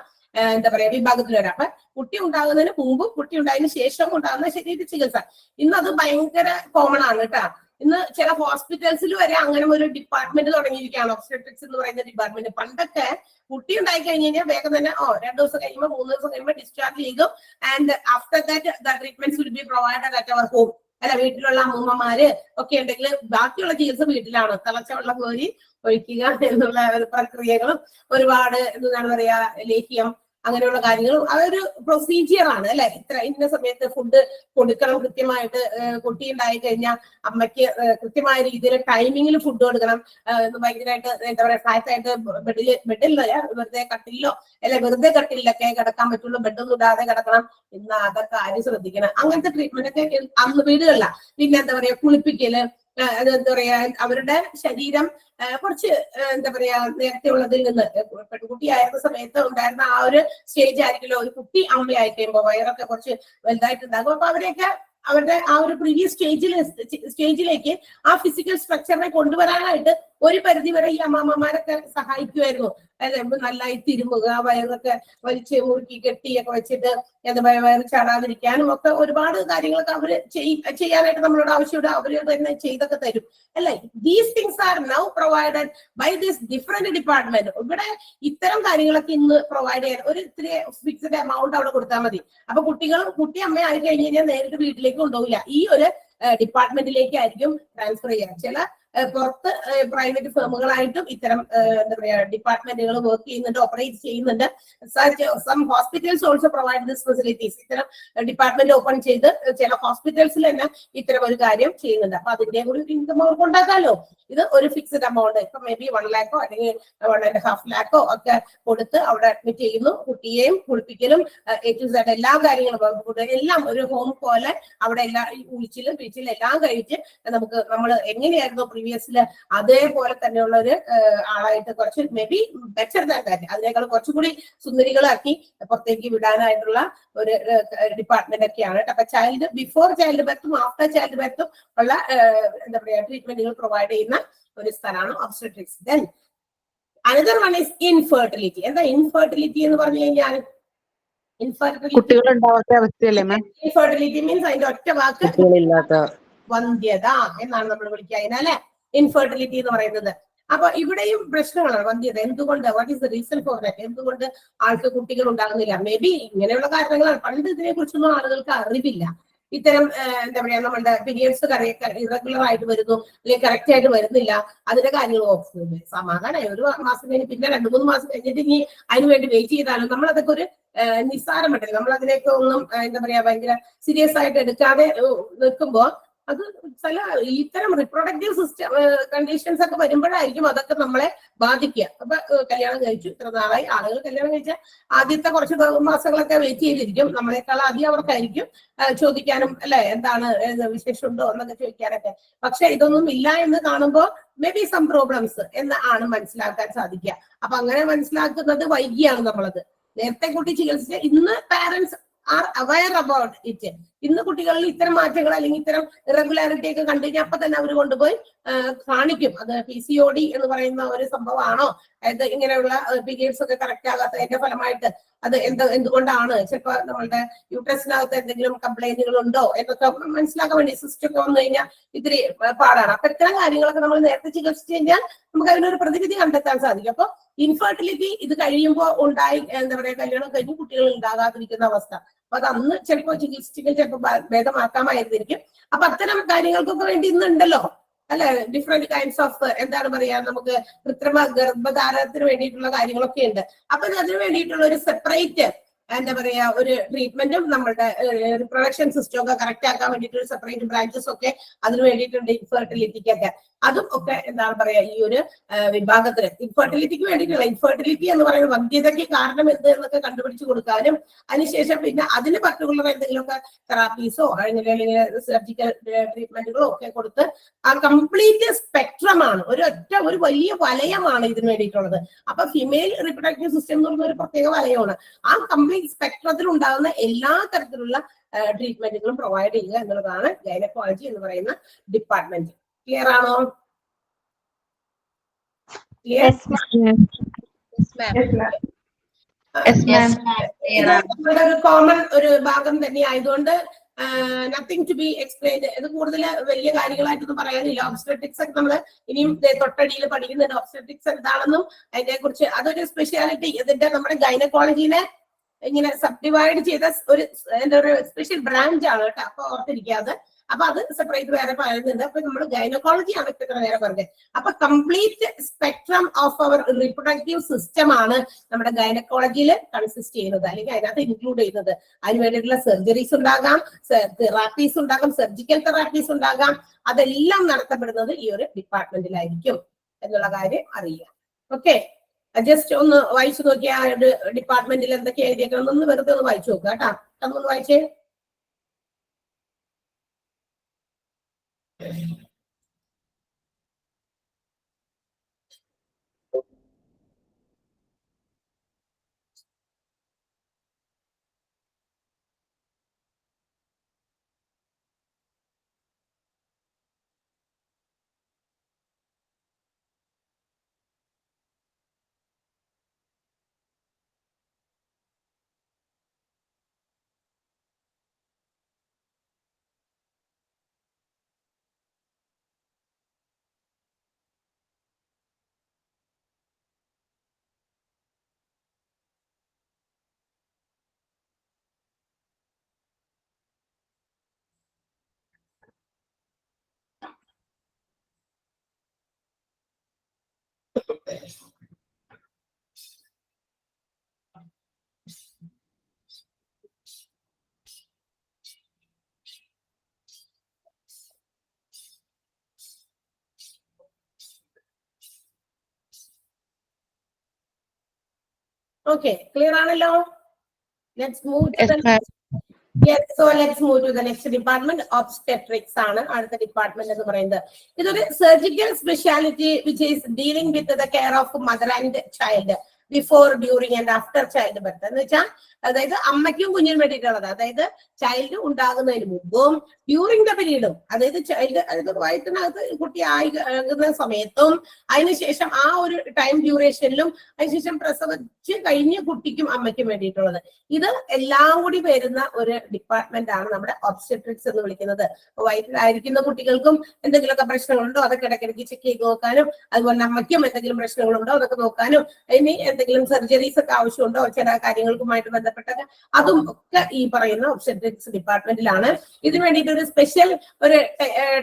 എന്താ പറയാ വിഭാഗത്തിൽ വരാം. അപ്പൊ കുട്ടി ഉണ്ടാകുന്നതിന് മുമ്പും കുട്ടി ഉണ്ടായതിനു ശേഷം ഉണ്ടാകുന്ന ശരീര ചികിത്സ ഇന്നത് ഭയങ്കര കോമൺ ആണ് കേട്ടോ. ഇന്ന് ചില ഹോസ്പിറ്റൽസിൽ വരെ അങ്ങനെ ഒരു ഡിപ്പാർട്ട്മെന്റ് തുടങ്ങിയിരിക്കുകയാണ്, ഒബ്സ്റ്റട്രിക്സ് എന്ന് പറയുന്ന ഡിപ്പാർട്ട്മെന്റ്. പണ്ടൊക്കെ കുട്ടി ഉണ്ടായി കഴിഞ്ഞ് കഴിഞ്ഞാൽ വേഗം തന്നെ 2 ദിവസം കഴിയുമ്പോൾ 3 ദിവസം കഴിയുമ്പോൾ ഡിസ്ചാർജ് ചെയ്തു. And after that the treatments will be provided at our home. അല്ല, വീട്ടിലുള്ള അമ്മൂമ്മമാര് ഒക്കെ ഉണ്ടെങ്കിൽ ബാക്കിയുള്ള ചികിത്സ വീട്ടിലാണ്. തിളച്ച വെള്ളം കോരി ഒഴിക്കുക എന്നുള്ള പ്രക്രിയകളും ഒരുപാട് എന്താണ് പറയാ ലേഹ്യം അങ്ങനെയുള്ള കാര്യങ്ങളും അതൊരു പ്രൊസീജിയർ ആണ് അല്ലെ. ഇന്ന സമയത്ത് ഫുഡ് കൊടുക്കണം, കൃത്യമായിട്ട് കുട്ടി ഉണ്ടായി കഴിഞ്ഞാൽ അമ്മയ്ക്ക് കൃത്യമായ രീതിയിൽ ടൈമിങ്ങിൽ ഫുഡ് കൊടുക്കണം. ഭയങ്കരമായിട്ട് എന്താ പറയാ ഫ്ലാറ്റ് ആയിട്ട് ബെഡിൽ വെറുതെ കട്ടിലോ അല്ലെ വെറുതെ കട്ടിലൊക്കെ കിടക്കാൻ പറ്റുള്ളൂ, ബെഡൊന്നും ഇടാതെ കിടക്കണം. ഇന്ന് അതൊക്കെ ആരും ശ്രദ്ധിക്കണം. അങ്ങനത്തെ ട്രീറ്റ്മെന്റ് ഒക്കെ അന്ന് വീടുകളില. പിന്നെ എന്താ പറയാ കുളിപ്പിക്കല്, എന്താ പറയാ അവരുടെ ശരീരം കുറച്ച് എന്താ പറയാ നേരത്തെ ഉള്ളതിൽ നിന്ന് പെൺകുട്ടി ആയിരുന്ന സമയത്ത് ഉണ്ടായിരുന്ന ആ ഒരു സ്റ്റേജ് ആയിരിക്കുമല്ലോ ഒരു കുട്ടി അമ്മയായി കഴിയുമ്പോൾ വയറൊക്കെ കുറച്ച് വലുതായിട്ടുണ്ടാകും. അപ്പൊ അവരുടെ ആ ഒരു പ്രീവിയസ് സ്റ്റേജിലേക്ക് ആ ഫിസിക്കൽ സ്ട്രക്ചറിനെ കൊണ്ടുവരാനായിട്ട് ഒരു പരിധി വരെ ഈ അമ്മാമ്മമാരൊക്കെ സഹായിക്കുമായിരുന്നു. അതായത് നന്നായി തിരുമുക, വയറൊക്കെ വലിച്ച് മുറുക്കി കെട്ടിയൊക്കെ വെച്ചിട്ട് എന്താ പറയുക വയറ് ചാടാതിരിക്കാനും ഒക്കെ ഒരുപാട് കാര്യങ്ങളൊക്കെ അവര് ചെയ്യാനായിട്ട് നമ്മളോട് ആവശ്യമുണ്ട്. അവര് തന്നെ ചെയ്തൊക്കെ തരും അല്ലെ. These things are now provided by this different department. ഇവിടെ ഇത്തരം കാര്യങ്ങളൊക്കെ ഇന്ന് പ്രൊവൈഡ് ചെയ്യാൻ ഒരു ഇത്തിരി ഫിക്സഡ് എമൗണ്ട് അവിടെ കൊടുത്താൽ മതി. അപ്പൊ കുട്ടി അമ്മയായി കഴിഞ്ഞ് കഴിഞ്ഞാൽ നേരിട്ട് വീട്ടിലേക്ക് കൊണ്ടുപോകില്ല, ഈ ഒരു ഡിപ്പാർട്ട്മെന്റിലേക്കായിരിക്കും ട്രാൻസ്ഫർ ചെയ്യാം. ചില പുറത്ത് പ്രൈവറ്റ് ഫേമുകളായിട്ടും ഇത്തരം എന്താ പറയാ ഡിപ്പാർട്ട്മെന്റുകൾ വർക്ക് ചെയ്യുന്നുണ്ട്, ഓപ്പറേറ്റ് ചെയ്യുന്നുണ്ട്. Some hospitals also provide this facilities. ഇത്തരം ഡിപ്പാർട്ട്മെന്റ് ഓപ്പൺ ചെയ്ത് ചില ഹോസ്പിറ്റൽസിൽ തന്നെ ഇത്തരം ഒരു കാര്യം ചെയ്യുന്നുണ്ട്. അപ്പൊ അതിന്റെ കൂടി ഒരു ഇൻകം അവർക്ക് ഉണ്ടാക്കാമല്ലോ. ഇത് ഒരു ഫിക്സഡ് എമൗണ്ട്, ഇപ്പൊ മേ ബി 1 lakh അല്ലെങ്കിൽ 1.5 lakh ഒക്കെ കൊടുത്ത് അവിടെ അഡ്മിറ്റ് ചെയ്യുന്നു. കുട്ടിയെയും കുളിപ്പിക്കലും A to Z എല്ലാ കാര്യങ്ങളും എല്ലാം ഒരു ഹോം പോലെ അവിടെ എല്ലാ ഉളിച്ചിലും പിച്ചിലും എല്ലാം കഴിച്ച് നമ്മൾ എങ്ങനെയായിരുന്നു പ്രീവിയസില് അതേപോലെ തന്നെയുള്ള ഒരു ആളായിട്ട് കുറച്ച് may be better than that അതിനേക്കാൾ കുറച്ചുകൂടി സുന്ദരികളാക്കി പുറത്തേക്ക് വിടാനായിട്ടുള്ള ഒരു ഡിപ്പാർട്ട്മെന്റ് ഒക്കെയാണ്. അപ്പൊ ബിഫോർ ചൈൽഡ് ബർത്തും ആഫ്റ്റർ ചൈൽഡ് ബർത്തും ഉള്ള എന്താ പറയാ ട്രീറ്റ്മെന്റുകൾ പ്രൊവൈഡ് ചെയ്യുന്ന ഒരു സ്ഥലമാണ് obstetrics. Then another one is infertility. എന്താ ഇൻഫെർട്ടിലിറ്റി എന്ന് പറഞ്ഞു കഴിഞ്ഞാൽ? കുട്ടികളുണ്ടാവാത്ത അവസ്ഥയല്ലേ മാം? ഇൻഫെർട്ടിലിറ്റി മീൻസ് അതിന്റെ ഒറ്റ വാക്ക് വന്ധ്യത എന്നാണ് നമ്മൾ വിളിക്കുക അതിനല്ലേ ഇൻഫെർട്ടിലിറ്റി എന്ന് പറയുന്നത്. അപ്പൊ ഇവിടെയും പ്രശ്നങ്ങളാണ് വന്ധ്യത. എന്തുകൊണ്ട്? What is the reason for that? എന്തുകൊണ്ട് ആൾക്ക് കുട്ടികൾ ഉണ്ടാകുന്നില്ല? മേ ബി ഇങ്ങനെയുള്ള കാരണങ്ങളാണ്. പണ്ട് ഇതിനെ കുറിച്ചൊന്നും ആളുകൾക്ക് അറിവില്ല. ഇത്തരം എന്താ പറയാ നമ്മളുടെ പീരിയഡ്സ് ഇറഗുലർ ആയിട്ട് വരുന്നു അല്ലെങ്കിൽ കറക്റ്റ് ആയിട്ട് വരുന്നില്ല, അതിന്റെ കാര്യങ്ങൾ സമാധാനമായി ഒരു മാസം കഴിഞ്ഞ് പിന്നെ 2-3 മാസം കഴിഞ്ഞിട്ട് ഇനി അതിനുവേണ്ടി വെയിറ്റ് ചെയ്താലും നമ്മളതൊക്കെ ഒരു നിസ്സാരമായിട്ടില്ല. നമ്മൾ അതിനെയൊക്കെ ഒന്നും എന്താ പറയാ ഭയങ്കര സീരിയസ് ആയിട്ട് എടുക്കാതെ നിൽക്കുമ്പോ അത് ചില ഇത്തരം റിപ്രൊഡക്റ്റീവ് സിസ്റ്റം കണ്ടീഷൻസ് ഒക്കെ വരുമ്പോഴായിരിക്കും അതൊക്കെ നമ്മളെ ബാധിക്കുക. അപ്പൊ കല്യാണം കഴിച്ചു ഇത്ര നാളായി, ആളുകൾ കല്യാണം കഴിച്ച ആദ്യത്തെ കുറച്ച് മാസങ്ങളൊക്കെ വെയിറ്റ് ചെയ്തിരിക്കും. നമ്മളെക്കാൾ ആദ്യം അവർക്കായിരിക്കും ചോദിക്കാനും അല്ലെ എന്താണ് വിശേഷമുണ്ടോ എന്നൊക്കെ ചോദിക്കാനൊക്കെ. പക്ഷെ ഇതൊന്നും ഇല്ല എന്ന് കാണുമ്പോൾ മേ ബി സം പ്രോബ്ലംസ് എന്ന് ആണ് മനസ്സിലാക്കാൻ സാധിക്കുക. അപ്പൊ അങ്ങനെ മനസ്സിലാക്കുന്നത് വൈകിയാണ് നമ്മളത്. നേരത്തെ കുട്ടി ചികിത്സിച്ച് ഇന്ന് parents are aware about it. ഇന്ന് കുട്ടികളിൽ ഇത്തരം മാറ്റങ്ങൾ അല്ലെങ്കിൽ ഇത്തരം ഇറഗുലാരിറ്റി ഒക്കെ കണ്ടു കഴിഞ്ഞാൽ അപ്പൊ തന്നെ അവർ കൊണ്ടുപോയി കാണിക്കും. അത് PCOD എന്ന് പറയുന്ന ഒരു സംഭവമാണോ, അതായത് ഇങ്ങനെയുള്ള പീരിയഡ്സ് ഒക്കെ കറക്റ്റ് ആകാത്തതിന്റെ ഫലമായിട്ട് അത് എന്തുകൊണ്ടാണ്, ചിലപ്പോൾ നമ്മളുടെ യൂട്രസിനകത്ത് എന്തെങ്കിലും കംപ്ലൈന്റുകൾ ഉണ്ടോ എന്നൊക്കെ മനസ്സിലാക്കാൻ വേണ്ടി സിസ്റ്റം ഒക്കെ വന്നു കഴിഞ്ഞാൽ ഇത്തിരി പാടാണ്. അപ്പൊ ഇത്തരം കാര്യങ്ങളൊക്കെ നമ്മൾ നേരത്തെ ചികിത്സിച്ച് കഴിഞ്ഞാൽ നമുക്ക് അതിനൊരു പ്രതിവിധി കണ്ടെത്താൻ സാധിക്കും. അപ്പൊ ഇൻഫെർട്ടിലിറ്റി ഇത് കഴിയുമ്പോൾ ഉണ്ടായി എന്താ പറയാ കല്യാണം കഴിഞ്ഞ് കുട്ടികൾ ഉണ്ടാകാതിരിക്കുന്ന അവസ്ഥ, അപ്പൊ അത് അന്ന് ചിലപ്പോൾ ചികിത്സിച്ചെങ്കിൽ ചിലപ്പോൾ ഭേദമാക്കാമായിരുന്നിരിക്കും. അപ്പൊ അത്തരം കാര്യങ്ങൾക്കൊക്കെ വേണ്ടി ഇന്നുണ്ടല്ലോ അല്ലെ ഡിഫറെന്റ് കൈൻഡ്സ് ഓഫ് എന്താണ് പറയാ നമുക്ക് കൃത്രിമ ഗർഭധാരണത്തിന് വേണ്ടിയിട്ടുള്ള കാര്യങ്ങളൊക്കെ ഉണ്ട്. അപ്പൊ അതിന് വേണ്ടിയിട്ടുള്ള ഒരു സെപ്പറേറ്റ് എന്താ പറയാ ഒരു ട്രീറ്റ്മെന്റും നമ്മുടെ റിപ്രൊഡക്ഷൻ സിസ്റ്റം ഒക്കെ കറക്റ്റ് ആക്കാൻ വേണ്ടിയിട്ട് ഒരു സെപ്പറേറ്റ് ബ്രാഞ്ചസ് ഒക്കെ അതിന് വേണ്ടിയിട്ടുണ്ട്. ഇൻഫെർട്ടിലിറ്റിക്കൊക്കെ അതും ഒക്കെ എന്താണ് പറയാ ഈ ഒരു വിഭാഗത്തിന് ഇൻഫെർട്ടിലിറ്റിക്ക് വേണ്ടിയിട്ടുള്ള ഇൻഫെർട്ടിലിറ്റി എന്ന് പറയുന്ന വന്ധ്യതയ്ക്ക് കാരണം എന്ത് എന്നൊക്കെ കണ്ടുപിടിച്ച് കൊടുക്കാനും അതിനുശേഷം പിന്നെ അതിന് പർട്ടിക്കുലർ എന്തെങ്കിലുമൊക്കെ തെറാപ്പീസോ അല്ലെങ്കിൽ സർജിക്കൽ ട്രീറ്റ്മെന്റുകളോ ഒക്കെ കൊടുത്ത് ആ കംപ്ലീറ്റ് സ്പെക്ട്രം ആണ് ഒരു വലിയ വലയമാണ് ഇതിന് വേണ്ടിയിട്ടുള്ളത്. അപ്പൊ ഫീമെയിൽ റിപ്രൊഡക്റ്റീവ് സിസ്റ്റം എന്ന് പറയുന്ന ഒരു പ്രത്യേക വലയമാണ്. ആ കംപ്ലീറ്റ് സ്പെക്ട്രത്തിൽ ഉണ്ടാകുന്ന എല്ലാ തരത്തിലുള്ള ട്രീറ്റ്മെന്റുകളും പ്രൊവൈഡ് ചെയ്യുക എന്നുള്ളതാണ് ഗൈനക്കോളജി എന്ന് പറയുന്ന ഡിപ്പാർട്ട്മെന്റ്. ക്ലിയർ ആണോ? ഒരു കോമൺ ഒരു ഭാഗം തന്നെ ആയതുകൊണ്ട് നത്തിങ് ടു ബി എക്സ്പ്ലെയിൻഡ്. ഇത് കൂടുതൽ വലിയ കാര്യങ്ങളായിട്ടൊന്നും പറയാനില്ല. ഒബ്സ്റ്റെട്രിക്സ് ഒക്കെ നമ്മൾ ഇനിയും തൊട്ടടിയിൽ പഠിക്കുന്നുണ്ട്. ഒബ്സ്റ്റെട്രിക്സ് എന്താണെന്നും അതിനെ കുറിച്ച് അതൊരു സ്പെഷ്യാലിറ്റി. ഇതിന്റെ നമ്മുടെ ഗൈനക്കോളജിനെ ഇങ്ങനെ സബ് ഡിവൈഡ് ചെയ്ത ഒരു സ്പെഷ്യൽ ബ്രാഞ്ച് ആണ് കേട്ടോ. അപ്പൊ ഓർത്തിരിക്കാതെ അപ്പൊ അത് സെപ്പറേറ്റ് വേറെ പറയുന്നുണ്ട്. അപ്പൊ നമ്മൾ ഗൈനക്കോളജി ആണ് ഇത്ര നേരെ പറഞ്ഞത്. അപ്പൊ complete spectrum of our reproductive system ആണ് നമ്മുടെ ഗൈനക്കോളജിയിൽ കൺസിസ്റ്റ് ചെയ്യുന്നത്, അല്ലെങ്കിൽ അതിനകത്ത് ഇൻക്ലൂഡ് ചെയ്യുന്നത്. അതിന് വേണ്ടിയിട്ടുള്ള സർജറീസ് ഉണ്ടാകാം, തെറാപ്പീസ് ഉണ്ടാകാം, സർജിക്കൽ തെറാപ്പീസ് ഉണ്ടാകാം. അതെല്ലാം നടത്തപ്പെടുന്നത് ഈ ഒരു ഡിപ്പാർട്ട്മെന്റിലായിരിക്കും എന്നുള്ള കാര്യം അറിയാം. ഓക്കെ, ജസ്റ്റ് ഒന്ന് വായിച്ചു നോക്കിയ ആ ഡിപ്പാർട്ട്മെന്റിൽ എന്തൊക്കെ എഴുതിയേക്കണം ഒന്ന് വെറുതെ ഒന്ന് വായിച്ചു നോക്കുക കേട്ടോ. ഒന്ന് വായിച്ചേ. ഓക്കെ, ക്ലിയർ ആണല്ലോ. Let's move to the Yes, so let's move to the next department. Obstetrics ആണ് അടുത്ത ഡിപ്പാർട്ട്മെന്റ് എന്ന് പറയുന്നത്. ഇതൊരു surgical speciality which is dealing with the care of mother and child before, during and after child birth. എന്ന് വെച്ചാൽ അതായത് അമ്മയ്ക്കും കുഞ്ഞിനും വേണ്ടിയിട്ടുള്ളത്, അതായത് ചൈൽഡ് ഉണ്ടാകുന്നതിന് മുമ്പും ഡ്യൂറിങ് ദ പീരീഡും, അതായത് ചൈൽഡ് അതായത് വയറ്റിനകത്ത് കുട്ടി ആകുന്ന സമയത്തും അതിനുശേഷം ആ ഒരു ടൈം ഡ്യൂറേഷനിലും അതിനുശേഷം പ്രസവിച്ച് കഴിഞ്ഞ കുട്ടിക്കും അമ്മയ്ക്കും വേണ്ടിയിട്ടുള്ളത്. ഇത് എല്ലാം കൂടി വരുന്ന ഒരു ഡിപ്പാർട്ട്മെന്റ് ആണ് നമ്മുടെ ഒബ്സ്റ്റെട്രിക്സ് എന്ന് വിളിക്കുന്നത്. വയറ്റിലായിരിക്കുന്ന കുട്ടികൾക്കും എന്തെങ്കിലുമൊക്കെ പ്രശ്നങ്ങളുണ്ടോ അതൊക്കെ ഇടയ്ക്കിടയ്ക്ക് ചെക്ക് ചെയ്ത് നോക്കാനും, അതുപോലെ അമ്മയ്ക്കും എന്തെങ്കിലും പ്രശ്നങ്ങളുണ്ടോ അതൊക്കെ നോക്കാനും, ഇനി എന്തെങ്കിലും സർജറീസ് ഒക്കെ ആവശ്യമുണ്ടോ ചില കാര്യങ്ങൾക്കുമായിട്ട് ബന്ധപ്പെട്ടത്, അതും ഒക്കെ ഈ പറയുന്ന ഒബ്സ്റ്റെട്രിക്സ് ഡിപ്പാർട്ട്മെന്റിലാണ്. ഇതിനു വേണ്ടിയിട്ട് ഒരു സ്പെഷ്യൽ ഒരു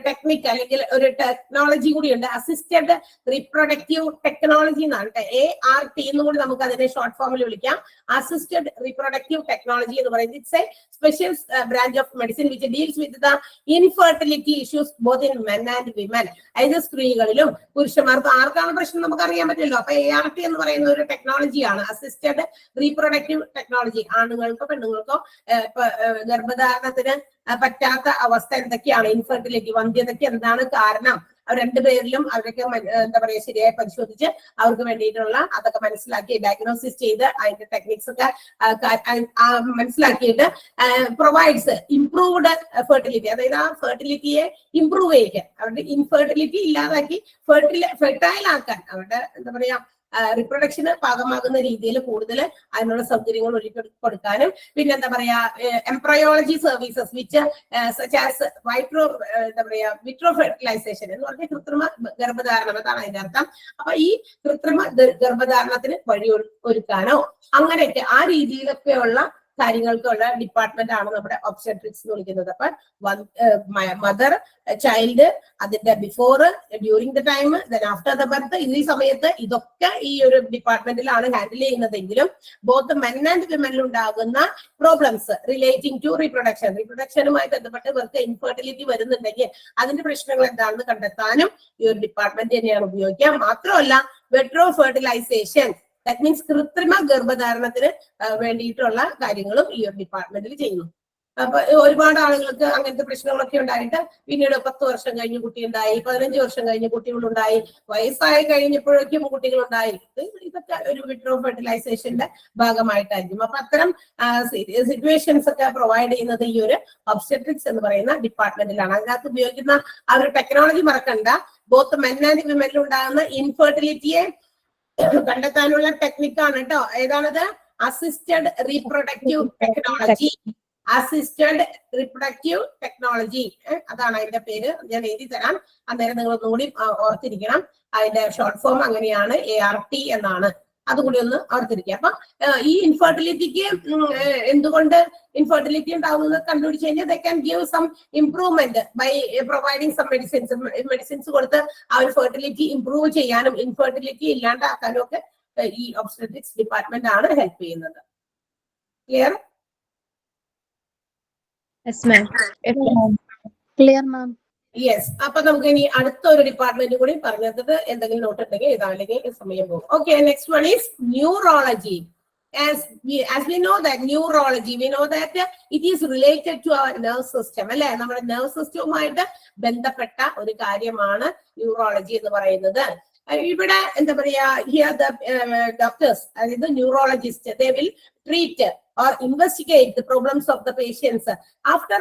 ടെക്നിക് അല്ലെങ്കിൽ ഒരു ടെക്നോളജി കൂടിയുണ്ട്, അസിസ്റ്റഡ് റീപ്രൊഡക്റ്റീവ് ടെക്നോളജി എന്നാണ്. ART എന്ന് കൂടി നമുക്ക് അതിനെ ഷോർട്ട് ഫോമിൽ വിളിക്കാം. അസിസ്റ്റഡ് റീപ്രൊഡക്റ്റീവ് ടെക്നോളജി എന്ന് പറയുന്നത് it's A special branch of medicine which deals with the infertility issues both in men and women. അതായത് സ്ത്രീകളിലും പുരുഷന്മാർക്കും ആർക്കാണ് പ്രശ്നം നമുക്ക് അറിയാൻ പറ്റില്ലല്ലോ. അപ്പൊ ART എന്ന് പറയുന്ന ഒരു ടെക്നോളജിയാണ്, അസിസ്റ്റഡ് റീപ്രൊഡക്റ്റീവ് ടെക്നോളജി. ആണുങ്ങൾക്കോ പെണ്ണുങ്ങൾക്കോ ഗർഭധാരണത്തിന് പറ്റാത്ത അവസ്ഥ എന്തൊക്കെയാണ്, ഇൻഫെർട്ടിലിറ്റി വന്ധ്യതയ്ക്ക് എന്താണ് കാരണം, അവർ രണ്ടുപേരിലും അവരൊക്കെ എന്താ പറയാ ശരിയായി പരിശോധിച്ച് അവർക്ക് വേണ്ടിയിട്ടുള്ള അതൊക്കെ മനസ്സിലാക്കി ഡയഗ്നോസിസ് ചെയ്ത് അതിന്റെ ടെക്നിക്സ് ഒക്കെ മനസ്സിലാക്കിയിട്ട് പ്രൊവൈഡ്സ് ഇംപ്രൂവ്ഡ് ഫെർട്ടിലിറ്റി, അതായത് ആ ഫെർട്ടിലിറ്റിയെ ഇംപ്രൂവ് ചെയ്യിക്കാൻ, അവരുടെ ഇൻഫെർട്ടിലിറ്റി ഇല്ലാതാക്കി ഫെർട്ടൈൽ ആക്കാൻ, അവരുടെ എന്താ പറയാ റിപ്രൊഡക്ഷന് പാകമാകുന്ന രീതിയിൽ കൂടുതൽ അതിനുള്ള സൗകര്യങ്ങൾ ഒരുക്കി കൊടുക്കാനും, പിന്നെ എന്താ പറയാ embryology services which such as vitro fertilisation എന്ന് പറഞ്ഞ കൃത്രിമ ഗർഭധാരണം, അതാണ് അതിന്റെ അർത്ഥം. അപ്പൊ ഈ കൃത്രിമ ഗർഭധാരണത്തിന് വഴി ഒരുക്കാനോ അങ്ങനെയൊക്കെ ആ രീതിയിലൊക്കെയുള്ള കാര്യങ്ങൾക്കുള്ള ഡിപ്പാർട്ട്മെന്റ് ആണ് നമ്മുടെ ഒബ്സ്റ്റെട്രിക്സ് എന്ന് വിളിക്കുന്നത്. അപ്പൊ മദർ ചൈൽഡ്, അതിന്റെ before, during the time, then after the birth, ഈ സമയത്ത് ഇതൊക്കെ ഈ ഒരു ഡിപ്പാർട്ട്മെന്റിലാണ് ഹാൻഡിൽ ചെയ്യുന്നതെങ്കിലും ബോത്ത് മെൻ ആൻഡ് വിമനിൽ ഉണ്ടാകുന്ന പ്രോബ്ലംസ് റിലേറ്റിംഗ് ടു റീപ്രൊഡക്ഷനുമായി ബന്ധപ്പെട്ട് ഇവർക്ക് ഇൻഫെർട്ടിലിറ്റി വരുന്നുണ്ടെങ്കിൽ അതിന്റെ പ്രശ്നങ്ങൾ എന്താണെന്ന് കണ്ടെത്താനും ഈ ഒരു ഡിപ്പാർട്ട്മെന്റ് തന്നെയാണ് ഉപയോഗിക്കുക. മാത്രമല്ല വെട്രോ ഫെർട്ടിലൈസേഷൻ, ദാറ്റ് മീൻസ് കൃത്രിമ ഗർഭധാരണത്തിന് വേണ്ടിയിട്ടുള്ള കാര്യങ്ങളും ഈ ഒരു ഡിപ്പാർട്ട്മെന്റിൽ ചെയ്യുന്നു. അപ്പൊ ഒരുപാട് ആളുകൾക്ക് അങ്ങനത്തെ പ്രശ്നങ്ങളൊക്കെ ഉണ്ടായിട്ട് പിന്നീട് 10 വർഷം കഴിഞ്ഞ് കുട്ടിയുണ്ടായി, 15 വർഷം കഴിഞ്ഞ് കുട്ടികളുണ്ടായി, വയസ്സായി കഴിഞ്ഞപ്പോഴേക്കും കുട്ടികളുണ്ടായി. ഇതൊക്കെ ഒരു വിട്രോ ഫെർട്ടിലൈസേഷന്റെ ഭാഗമായിട്ടായിരിക്കും. അപ്പൊ അത്തരം സിറ്റുവേഷൻസ് ഒക്കെ പ്രൊവൈഡ് ചെയ്യുന്നത് ഈ ഒരു ഒബ്സ്റ്റെട്രിക്സ് എന്ന് പറയുന്ന ഡിപ്പാർട്ട്മെന്റിലാണ്. അതിനകത്ത് ഉപയോഗിക്കുന്ന ആ ഒരു ടെക്നോളജി മറക്കണ്ട, ബോത്ത് മെൻ ആൻഡ് വിമനിൽ ഉണ്ടാകുന്ന ഇൻഫെർട്ടിലിറ്റിയെ കണ്ടെത്താനുള്ള ടെക്നിക്കാണ് കേട്ടോ. ഏതാണത്? Assisted reproductive technology. Assisted reproductive technology, അതാണ് അതിന്റെ പേര്. ഞാൻ എഴുതി തരാം, അന്നേരം നിങ്ങൾ ഒന്നുകൂടി ഓർത്തിരിക്കണം. അതിന്റെ ഷോർട്ട് ഫോം അങ്ങനെയാണ്, ART എന്നാണ്. അതുകൂടി ഒന്ന് ഓർത്തിരിക്കുക. അപ്പൊ ഈ ഇൻഫെർട്ടിലിറ്റിക്ക് എന്തുകൊണ്ട് ഇൻഫെർട്ടിലിറ്റി ഉണ്ടാവുന്നത് കണ്ടുപിടിച്ച് കഴിഞ്ഞാൽ they can give some improvement by providing some medicines കൊടുത്ത് ആ ഒരു ഫെർട്ടിലിറ്റി ഇംപ്രൂവ് ചെയ്യാനും ഇൻഫെർട്ടിലിറ്റി ഇല്ലാണ്ടാക്കാനും ഒക്കെ ഈ ഒബ്സ്റ്ററ്റിക്സ് ഡിപ്പാർട്ട്മെന്റ് ആണ് ഹെൽപ്പ് ചെയ്യുന്നത്. Clear? Yes, ma'am. Clear, ma'am. Yes. അപ്പൊ നമുക്ക് ഇനി അടുത്ത ഒരു ഡിപ്പാർട്ട്മെന്റ് കൂടി പറഞ്ഞത് എന്തെങ്കിലും നോട്ട് ഉണ്ടെങ്കിൽ ഇതാണെങ്കിൽ സമയം പോകും. Okay, next one is neurology. As we know that neurology, we know that it is related to our nerve system. അല്ലെ, നമ്മുടെ nerve systemവുമായിട്ട് ബന്ധപ്പെട്ട ഒരു കാര്യമാണ് ന്യൂറോളജി എന്ന് പറയുന്നത്. ഇവിടെ എന്താ പറയാ, ഹിയർ ദ ഡോക്ടേഴ്സ്, അതായത് neurologist, they will treat or investigate the problems of the patients after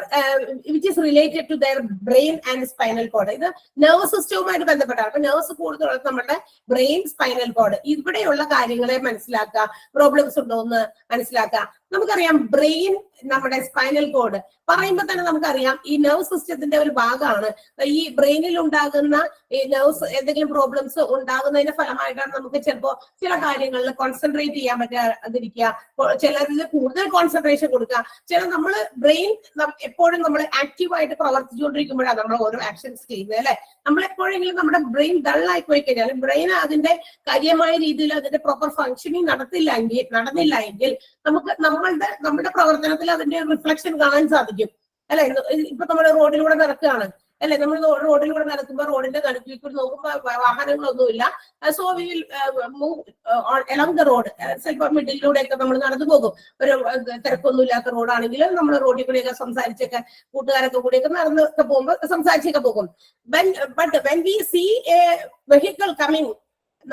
which is related to their brain and spinal cord. ഇത് നെർവ് സിസ്റ്റവുമായിട്ട് ബന്ധപ്പെട്ടാണ്. അപ്പൊ നെർവ്സ് കൂടുതലുള്ളത് നമ്മുടെ ബ്രെയിൻ, സ്പൈനൽ കോഡ്, ഇവിടെയുള്ള കാര്യങ്ങളെ മനസ്സിലാക്കുക, പ്രോബ്ലംസ് ഉണ്ടോ എന്ന് മനസ്സിലാക്കുക. നമുക്കറിയാം ബ്രെയിൻ, നമ്മുടെ സ്പൈനൽ കോഡ് പറയുമ്പോൾ തന്നെ നമുക്കറിയാം ഈ നെർവ് സിസ്റ്റത്തിന്റെ ഒരു ഭാഗമാണ്. ഈ ബ്രെയിനിൽ ഉണ്ടാകുന്ന ഈ നെർവ്സ് എന്തെങ്കിലും പ്രോബ്ലംസ് ഉണ്ടാകുന്നതിന്റെ ഫലമായിട്ടാണ് നമുക്ക് ചിലപ്പോൾ ചില കാര്യങ്ങളിൽ കോൺസെൻട്രേറ്റ് ചെയ്യാൻ പറ്റാതിരിക്കുക, ചിലരിൽ കൂടുതൽ കോൺസെൻട്രേഷൻ കൊടുക്കുക. നമ്മൾ ബ്രെയിൻ എപ്പോഴും നമ്മൾ ആക്റ്റീവായിട്ട് പ്രവർത്തിച്ചുകൊണ്ടിരിക്കുമ്പോഴാണ് നമ്മൾ ഓരോ ആക്ഷൻസ് ചെയ്യുന്നത് അല്ലെ. നമ്മൾ എപ്പോഴെങ്കിലും നമ്മുടെ ബ്രെയിൻ ഡള്ളായി പോയി കഴിഞ്ഞാൽ, ബ്രെയിൻ അതിന്റെ കാര്യമായ രീതിയിൽ അതിന്റെ പ്രോപ്പർ ഫങ്ഷനിങ് നടന്നില്ല എങ്കിൽ നമുക്ക് നമ്മുടെ പ്രവർത്തനത്തിൽ അതിന്റെ റിഫ്ലക്ഷൻ കാണാൻ സാധിക്കും അല്ലെ. ഇപ്പൊ നമ്മൾ റോഡിലൂടെ നടക്കുകയാണ് അല്ലെ, നമ്മൾ റോഡിലൂടെ നടക്കുമ്പോൾ റോഡിന്റെ നടുക്കിൽ കൂടി നോക്കുമ്പോൾ വാഹനങ്ങളൊന്നുമില്ല. So we will move along the road. ചിലപ്പോൾ മിഡിലൂടെയൊക്കെ നമ്മൾ നടന്നു പോകും. ഒരു തിരക്കൊന്നും ഇല്ലാത്ത റോഡാണെങ്കിൽ നമ്മൾ റോഡിൽ കൂടെയൊക്കെ സംസാരിച്ചൊക്കെ കൂട്ടുകാരൊക്കെ കൂടിയൊക്കെ നടന്നൊക്കെ പോകുമ്പോൾ സംസാരിച്ചൊക്കെ പോകും. But when we see a vehicle coming,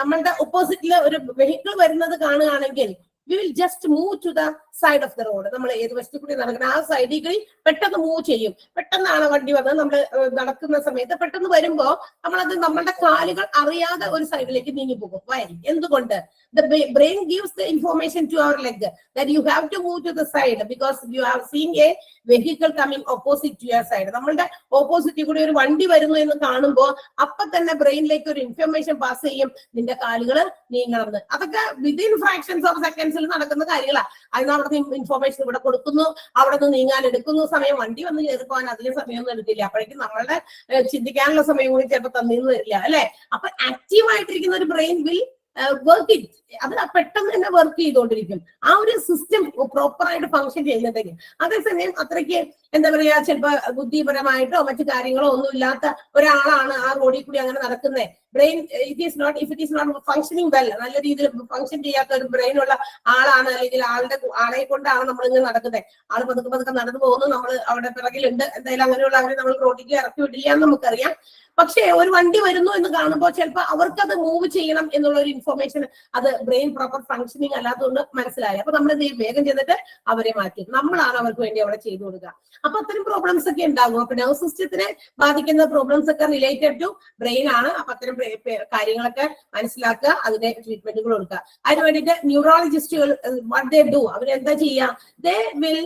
നമ്മളുടെ ഓപ്പോസിറ്റില് ഒരു വെഹിക്കിൾ വരുന്നത് കാണുകയാണെങ്കിൽ we will just move to the side of the road. നമ്മൾ ഏത് വശത്തു കൂടി നടക്കുന്ന ആ സൈഡിൽ കൂടി പെട്ടെന്ന് മൂവ് ചെയ്യും. പെട്ടെന്നാണ് വണ്ടി വന്നത്, നമ്മൾ നടക്കുന്ന സമയത്ത് പെട്ടെന്ന് വരുമ്പോ നമ്മളത് നമ്മളുടെ കാലുകൾ അറിയാതെ ഒരു സൈഡിലേക്ക് നീങ്ങി പോകും. വൈ? എന്തുകൊണ്ട്? The brain gives the information to our leg that you have to move to the side because you have seen a vehicle coming opposite to your side. നമ്മളുടെ ഓപ്പോസിറ്റിൽ കൂടി ഒരു വണ്ടി വരുന്നു എന്ന് കാണുമ്പോ അപ്പൊ തന്നെ ബ്രെയിനിലേക്ക് ഒരു ഇൻഫർമേഷൻ പാസ് ചെയ്യും, നിന്റെ കാലുകൾ നീങ്ങണമെന്ന്. അതൊക്കെ വിതിൻ ഫ്രാക്ഷൻസ് ഓഫ് സെക്കൻഡ്സിൽ നടക്കുന്ന കാര്യങ്ങളാണ്. അതിന് അവിടെ നിന്ന് ഇൻഫർമേഷൻ ഇവിടെ കൊടുക്കുന്നു, അവിടെ നിന്ന് നീങ്ങാൻ എടുക്കുന്നു സമയം, വണ്ടി വന്ന് കയറിപ്പോകാൻ അതിന് സമയമൊന്നും എടുക്കില്ല. അപ്പോഴേക്കും നമ്മളുടെ ചിന്തിക്കാനുള്ള സമയം കൂടി ചിലപ്പോൾ തന്നിന്ന് വരില്ല അല്ലെ. അപ്പൊ ആക്റ്റീവ് ആയിട്ടിരിക്കുന്ന ഒരു ബ്രെയിൻ വിൽ വർക്ക് ഇറ്റ്, അത് പെട്ടെന്ന് തന്നെ വർക്ക് ചെയ്തുകൊണ്ടിരിക്കും. ആ ഒരു സിസ്റ്റം പ്രോപ്പറായിട്ട് ഫങ്ഷൻ ചെയ്യുന്നുണ്ടെങ്കിൽ. അതേസമയം അത്രയ്ക്ക് എന്താ പറയാ, ചിലപ്പോ ബുദ്ധിപരമായിട്ടോ മറ്റു കാര്യങ്ങളോ ഒന്നും ഇല്ലാത്ത ഒരാളാണ് ആ റോഡിൽ കൂടി അങ്ങനെ നടക്കുന്നത്. Brain it is not functioning well, നല്ല രീതിയിൽ ഫങ്ഷൻ ചെയ്യാത്ത ഒരു ബ്രെയിനുള്ള ആളാണ്, അല്ലെങ്കിൽ ആളെ കൊണ്ടാണ് നമ്മൾ ഇങ്ങനെ നടക്കുന്നത്. ആള് പതുക്കെ നടന്നു പോകുന്നു, നമ്മൾ അവിടെ പിറകിലുണ്ട്, എന്തായാലും അങ്ങനെയുള്ള അവരെ നമ്മൾ റോഡിലേക്ക് ഇറക്കി വിടില്ല എന്ന് നമുക്കറിയാം. പക്ഷേ ഒരു വണ്ടി വരുന്നു എന്ന് കാണുമ്പോൾ ചിലപ്പോൾ അവർക്കത് മൂവ് ചെയ്യണം എന്നുള്ള ഒരു ഇൻഫർമേഷൻ അത് ബ്രെയിൻ പ്രോപ്പർ ഫങ്ഷനിങ് അല്ലാത്തതുകൊണ്ട് മനസ്സിലായി. അപ്പൊ നമ്മൾ വേഗം ചെയ്തിട്ട് അവരെ മാറ്റി, നമ്മളാണ് അവർക്ക് വേണ്ടി അവിടെ ചെയ്തു കൊടുക്കുക. അപ്പൊ അത്തരം പ്രോബ്ലംസ് ഒക്കെ ഉണ്ടാകും. അപ്പൊ നെർവ് സിസ്റ്റത്തിനെ ബാധിക്കുന്ന പ്രോബ്ലംസ് ഒക്കെ റിലേറ്റഡ് ടു ബ്രെയിൻ ആണ്. അപ്പൊ അത്തരം കാര്യങ്ങളൊക്കെ മനസ്സിലാക്കുക, അതിന്റെ ട്രീറ്റ്മെന്റുകൾ കൊടുക്കുക. അതിന് വേണ്ടിയിട്ട് ന്യൂറോളജിസ്റ്റുകൾ വാട്ട് ദേ ഡു, അവരെന്താ ചെയ്യുക, ദേ വിൽ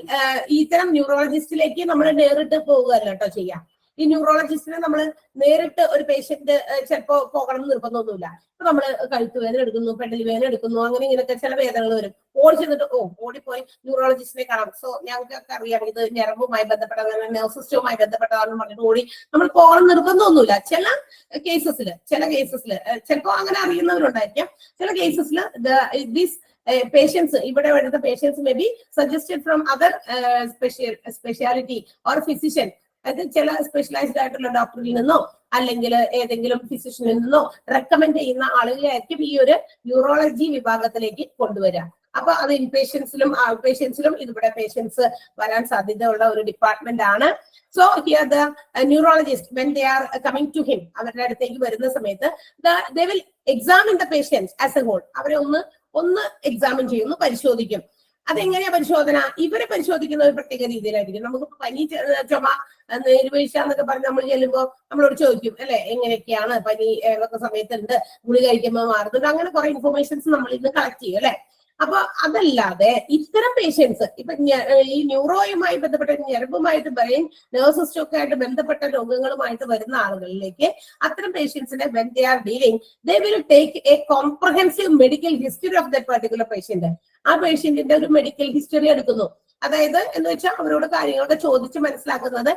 ഇത്തരം ന്യൂറോളജിസ്റ്റിലേക്ക് നമ്മൾ നേരിട്ട് പോകുകയല്ല കേട്ടോ ചെയ്യാം. ഈ ന്യൂറോളജിസ്റ്റിനെ നമ്മൾ നേരിട്ട് ഒരു പേഷ്യന്റ് ചിലപ്പോ പോകണം എന്ന് നിർബന്ധമൊന്നുമില്ല. ഇപ്പൊ നമ്മള് കഴുത്ത് വേദന എടുക്കുന്നു, പെടൽ വേദന എടുക്കുന്നു, അങ്ങനെ ഇങ്ങനെയൊക്കെ ചില വേദനകൾ വരും. ചെന്നിട്ട് ഓടിപ്പോയി ന്യൂറോളജിസ്റ്റിനെ കാണാം. സോ ഞങ്ങൾക്കൊക്കെ അറിയാം ഇത് ഞരമ്പുമായി ബന്ധപ്പെട്ടതാണ്, നെർവ് സിസ്റ്റവുമായി ബന്ധപ്പെട്ടതാണെന്ന് പറഞ്ഞിട്ട് ഓടി നമ്മൾ പോകണം നിർബന്ധമൊന്നുമില്ല. ചില കേസസിൽ ചിലപ്പോ അങ്ങനെ അറിയുന്നവരുണ്ടായിരിക്കാം. ചില കേസസിൽ ദീസ് patients, ഇവിടെ വരുന്ന patients may be suggested from other speciality or physician. അത് ചില സ്പെഷ്യലൈസ്ഡ് ആയിട്ടുള്ള ഡോക്ടറിൽ നിന്നോ അല്ലെങ്കിൽ ഏതെങ്കിലും ഫിസിഷ്യനിൽ നിന്നോ റെക്കമെൻഡ് ചെയ്യുന്ന ആളുകളായിരിക്കും ഈ ഒരു ന്യൂറോളജി വിഭാഗത്തിലേക്ക് കൊണ്ടുവരിക. അപ്പൊ അത് ഇൻപേഷ്യൻസിലും ഔട്ട്പേഷ്യൻസിലും ഇതിവിടെ പേഷ്യൻസ് വരാൻ സാധ്യതയുള്ള ഒരു ഡിപ്പാർട്ട്മെന്റ് ആണ്. So here the neurologist when they are coming to him, അവരുടെ അടുത്തേക്ക് വരുന്ന സമയത്ത് they will examine the patients as a whole. അവരെ ഒന്ന് എക്സാമിൻ ചെയ്യുന്നു, പരിശോധിക്കും. അതെങ്ങനെയാ പരിശോധന? ഇവരെ പരിശോധിക്കുന്ന ഒരു പ്രത്യേക രീതിയിലായിരിക്കും. നമുക്ക് പനി, ചുമ, നീർവീഴ്ച എന്നൊക്കെ പറഞ്ഞ് നമ്മൾ ചെല്ലുമ്പോൾ നമ്മളോട് ചോദിക്കും അല്ലെ, എങ്ങനെയൊക്കെയാണ് പനി ഏതൊക്കെ സമയത്തുണ്ട്, ഗുളിക കഴിക്കുമ്പോൾ മാറുന്നുണ്ട്, അങ്ങനെ കുറെ ഇൻഫർമേഷൻസ് നമ്മൾ ഇന്ന് കളക്ട് ചെയ്യും അല്ലെ. അപ്പൊ അതല്ലാതെ ഇത്തരം പേഷ്യൻസ് ഇപ്പൊ ഈ ന്യൂറോയുമായി ബന്ധപ്പെട്ട ഞരമ്പുമായിട്ട് ബ്രെയിൻ നെർവ് സിസ്റ്റം ഒക്കെ ആയിട്ട് ബന്ധപ്പെട്ട രോഗങ്ങളുമായിട്ട് വരുന്ന ആളുകളിലേക്ക് അത്തരം പേഷ്യൻസിനെ when they are dealing, they will take a comprehensive medical history of that particular patient. ആ പേഷ്യന്റിന്റെ ഒരു മെഡിക്കൽ ഹിസ്റ്ററി എടുക്കുന്നു. അതായത് എന്ന് വെച്ചാൽ അവരോട് കാര്യങ്ങളൊക്കെ ചോദിച്ച് മനസ്സിലാക്കുന്നത്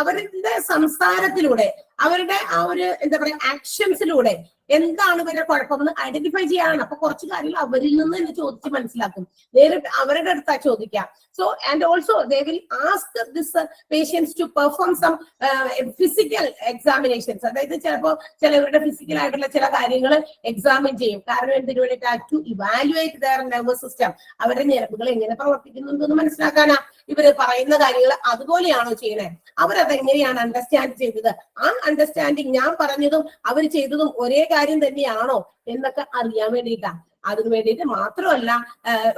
അവരുടെ സംസാരത്തിലൂടെ, അവരുടെ ആ ഒരു എന്താ പറയാ ആക്ഷൻസിലൂടെ എന്താണ് ഇവരുടെ കുഴപ്പമെന്ന് ഐഡന്റിഫൈ ചെയ്യാനാണ്. അപ്പൊ കുറച്ച് കാര്യങ്ങൾ അവരിൽ നിന്ന് തന്നെ ചോദിച്ച് മനസ്സിലാക്കും. നേരിട്ട് അവരുടെ അടുത്താ ചോദിക്കാം. So and also they will ask this patients to perform some physical examinations. അതായത് ചിലപ്പോൾ ചിലവരുടെ ഫിസിക്കൽ ആയിട്ടുള്ള ചില കാര്യങ്ങൾ എക്സാമിൻ ചെയ്യും. കാരണം എന്തിനു വേണ്ടിയിട്ട് to evaluate their nervous system. അവരുടെ ഞരമ്പുകൾ എങ്ങനെ പ്രവർത്തിക്കുന്നുണ്ടെന്ന് മനസ്സിലാക്കാനാ. ഇവര് പറയുന്ന കാര്യങ്ങൾ അതുപോലെയാണോ ചെയ്യണേ, അവരതെങ്ങനെയാണ് അണ്ടർസ്റ്റാൻഡ് ചെയ്തത്, ആ അണ്ടർസ്റ്റാൻഡിങ് ഞാൻ പറഞ്ഞതും അവർ ചെയ്തതും ഒരേ കാര്യം തന്നെയാണോ എന്നൊക്കെ അറിയാൻ വേണ്ടിയിട്ടാണ്. അതിനു വേണ്ടിയിട്ട് മാത്രമല്ല